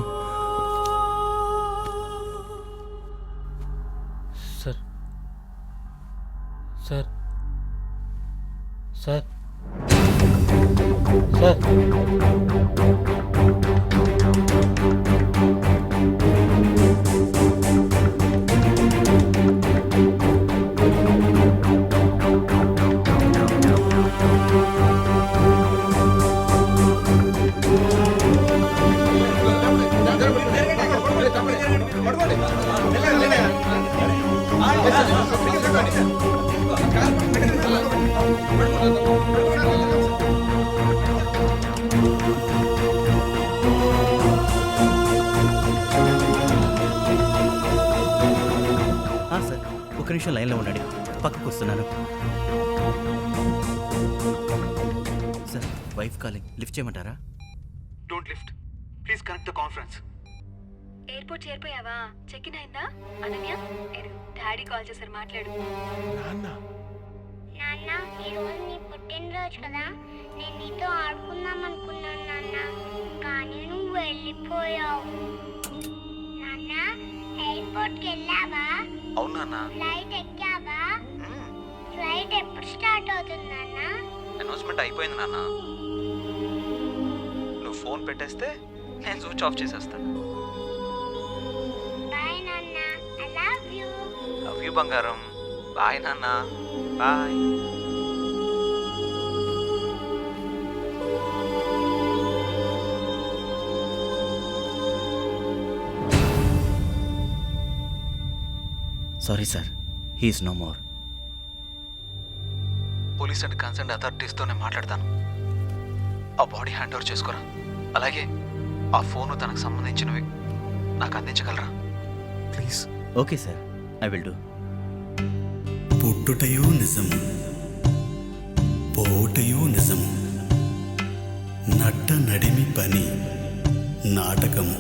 Sir sir sir sir sir ఒక నిమిషం లైన్లో ఉండండి, పక్కకు వస్తున్నాను. సార్ వైఫ్ కాలింగ్, లిఫ్ట్ చేయమంటారా? Don't lift, please connect the conference. Airport చేరిపోయావా? చెక్ ఇన్ అయిందా? అనన్య డాడీ కాల్ చేశారు, మాట్లాడు. నాన్న, ఈరోజు నీ పుట్టినరోజు కదా, నేను నీతో ఆడుకుందాం అనుకున్నాను నాన్న, కానీ నువ్వు వెళ్ళిపోయావు. నాన్న, ఎయిర్పోర్ట్కి వెళ్ళావా? అవును నాన్న. ఫ్లైట్ ఎక్కావా? ఫ్లైట్ ఎప్పుడు స్టార్ట్ అవుతుంది నాన్న? అనౌన్స్మెంట్ అయిపోయింది నాన్న. నువ్వు ఫోన్ పెట్టేస్తే నేను స్విచ్ ఆఫ్ చేసేస్తాను. బాయ్ నాన్న, I love you. Love you బంగారం. బాయ్ నాన్న. Bye. Sorry sir, he's no more. Police and concern అథారిటీస్తోనే మాట్లాడతాను. ఆ బాడీ హ్యాండ్ ఓవర్ చేసుకోరా. అలాగే ఆ ఫోను తనకు సంబంధించినవి నాకు అందించగలరా please? Okay sir, I will do. పుట్టుటయు నిజము, పోవుటయు నిజము, నట్ట నడిమి పని నాటకము,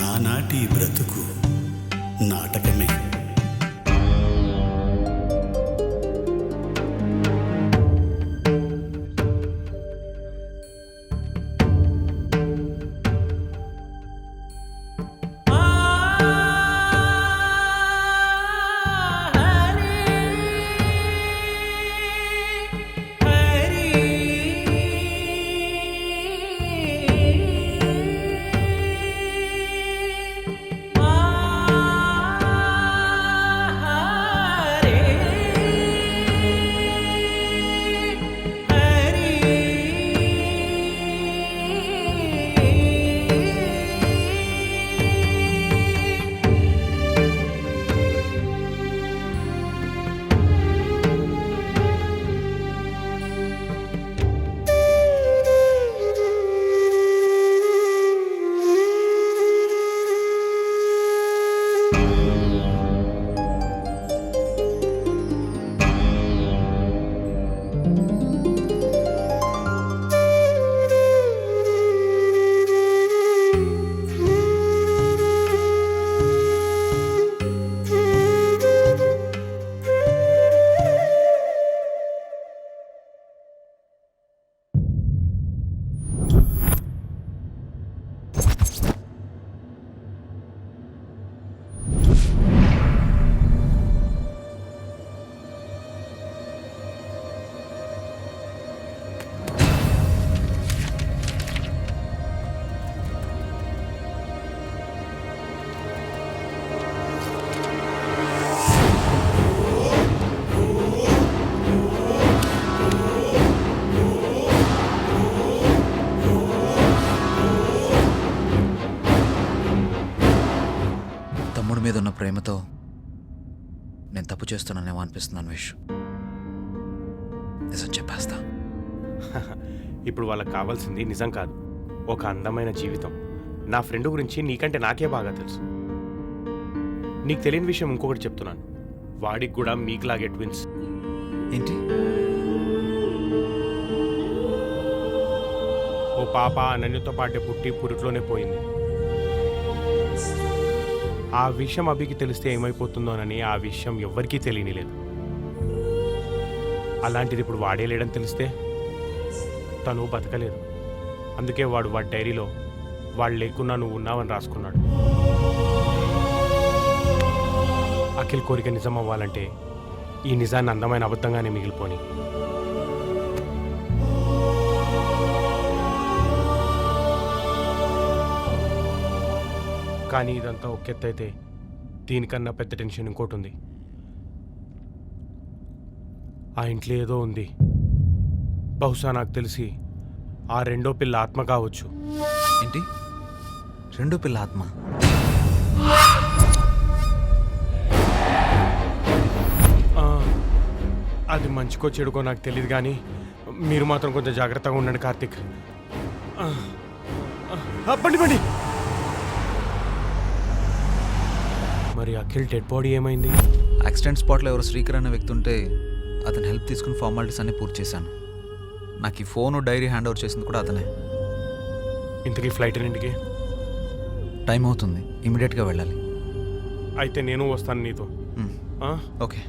నానాటి బ్రతుకు నాటకమే. ప్రేమతో నేను తప్పు చేస్తున్నానేమో అనిపిస్తున్నాను విష్. నిజం చెప్పేస్తా. ఇప్పుడు వాళ్ళకి కావాల్సింది నిజం కాదు, ఒక అందమైన జీవితం. నా ఫ్రెండ్ గురించి నీకంటే నాకే బాగా తెలుసు. నీకు తెలియని విషయం ఇంకొకటి చెప్తున్నాను, వాడికి కూడా మీకులాగే ట్విన్స్. ఏంటి? ఓ పాప అనన్యతో పాటే పుట్టి పురిట్లోనే పోయింది. ఆ విషయం అభికి తెలిస్తే ఏమైపోతుందోనని ఆ విషయం ఎవ్వరికీ తెలియనిలేదు. అలాంటిది ఇప్పుడు వాడే లేడని తెలిస్తే తను బతకలేదు. అందుకే వాడి డైరీలో వాళ్ళు లేకున్నా నువ్వు ఉన్నావని రాసుకున్నాడు. అఖిల్ కోరిక నిజం అవ్వాలంటే ఈ నిజాన్ని అందమైన అబద్ధంగానే మిగిలిపోని. కానీ ఇదంతా ఒకెత్తైతే దీనికన్నా పెద్ద టెన్షన్ ఇంకోటి ఉంది. ఆ ఇంట్లో ఏదో ఉంది. బహుశా నాకు తెలిసి ఆ రెండో పిల్ల ఆత్మ కావచ్చు. ఏంటి? రెండో పిల్ల ఆత్మ? అది మంచికో చెడుకో నాకు తెలియదు, కానీ మీరు మాత్రం కొంచెం జాగ్రత్తగా ఉండండి కార్తీక్. పండి. మరి అఖిల్ డెడ్ బాడీ ఏమైంది? యాక్సిడెంట్ స్పాట్లో ఎవరు శ్రీకర్ అనే వ్యక్తి ఉంటే అతను హెల్ప్ తీసుకుని ఫార్మాలిటీస్ అన్ని పూర్తి చేశాను. నాకు ఈ ఫోను డైరీ హ్యాండ్ ఓవర్ చేసింది కూడా అతనే. ఇంతకీ ఫ్లైట్ ఎన్నింటికి? టైం అవుతుంది, ఇమీడియట్గా వెళ్ళాలి. అయితే నేను వస్తాను నీతో. ఓకే.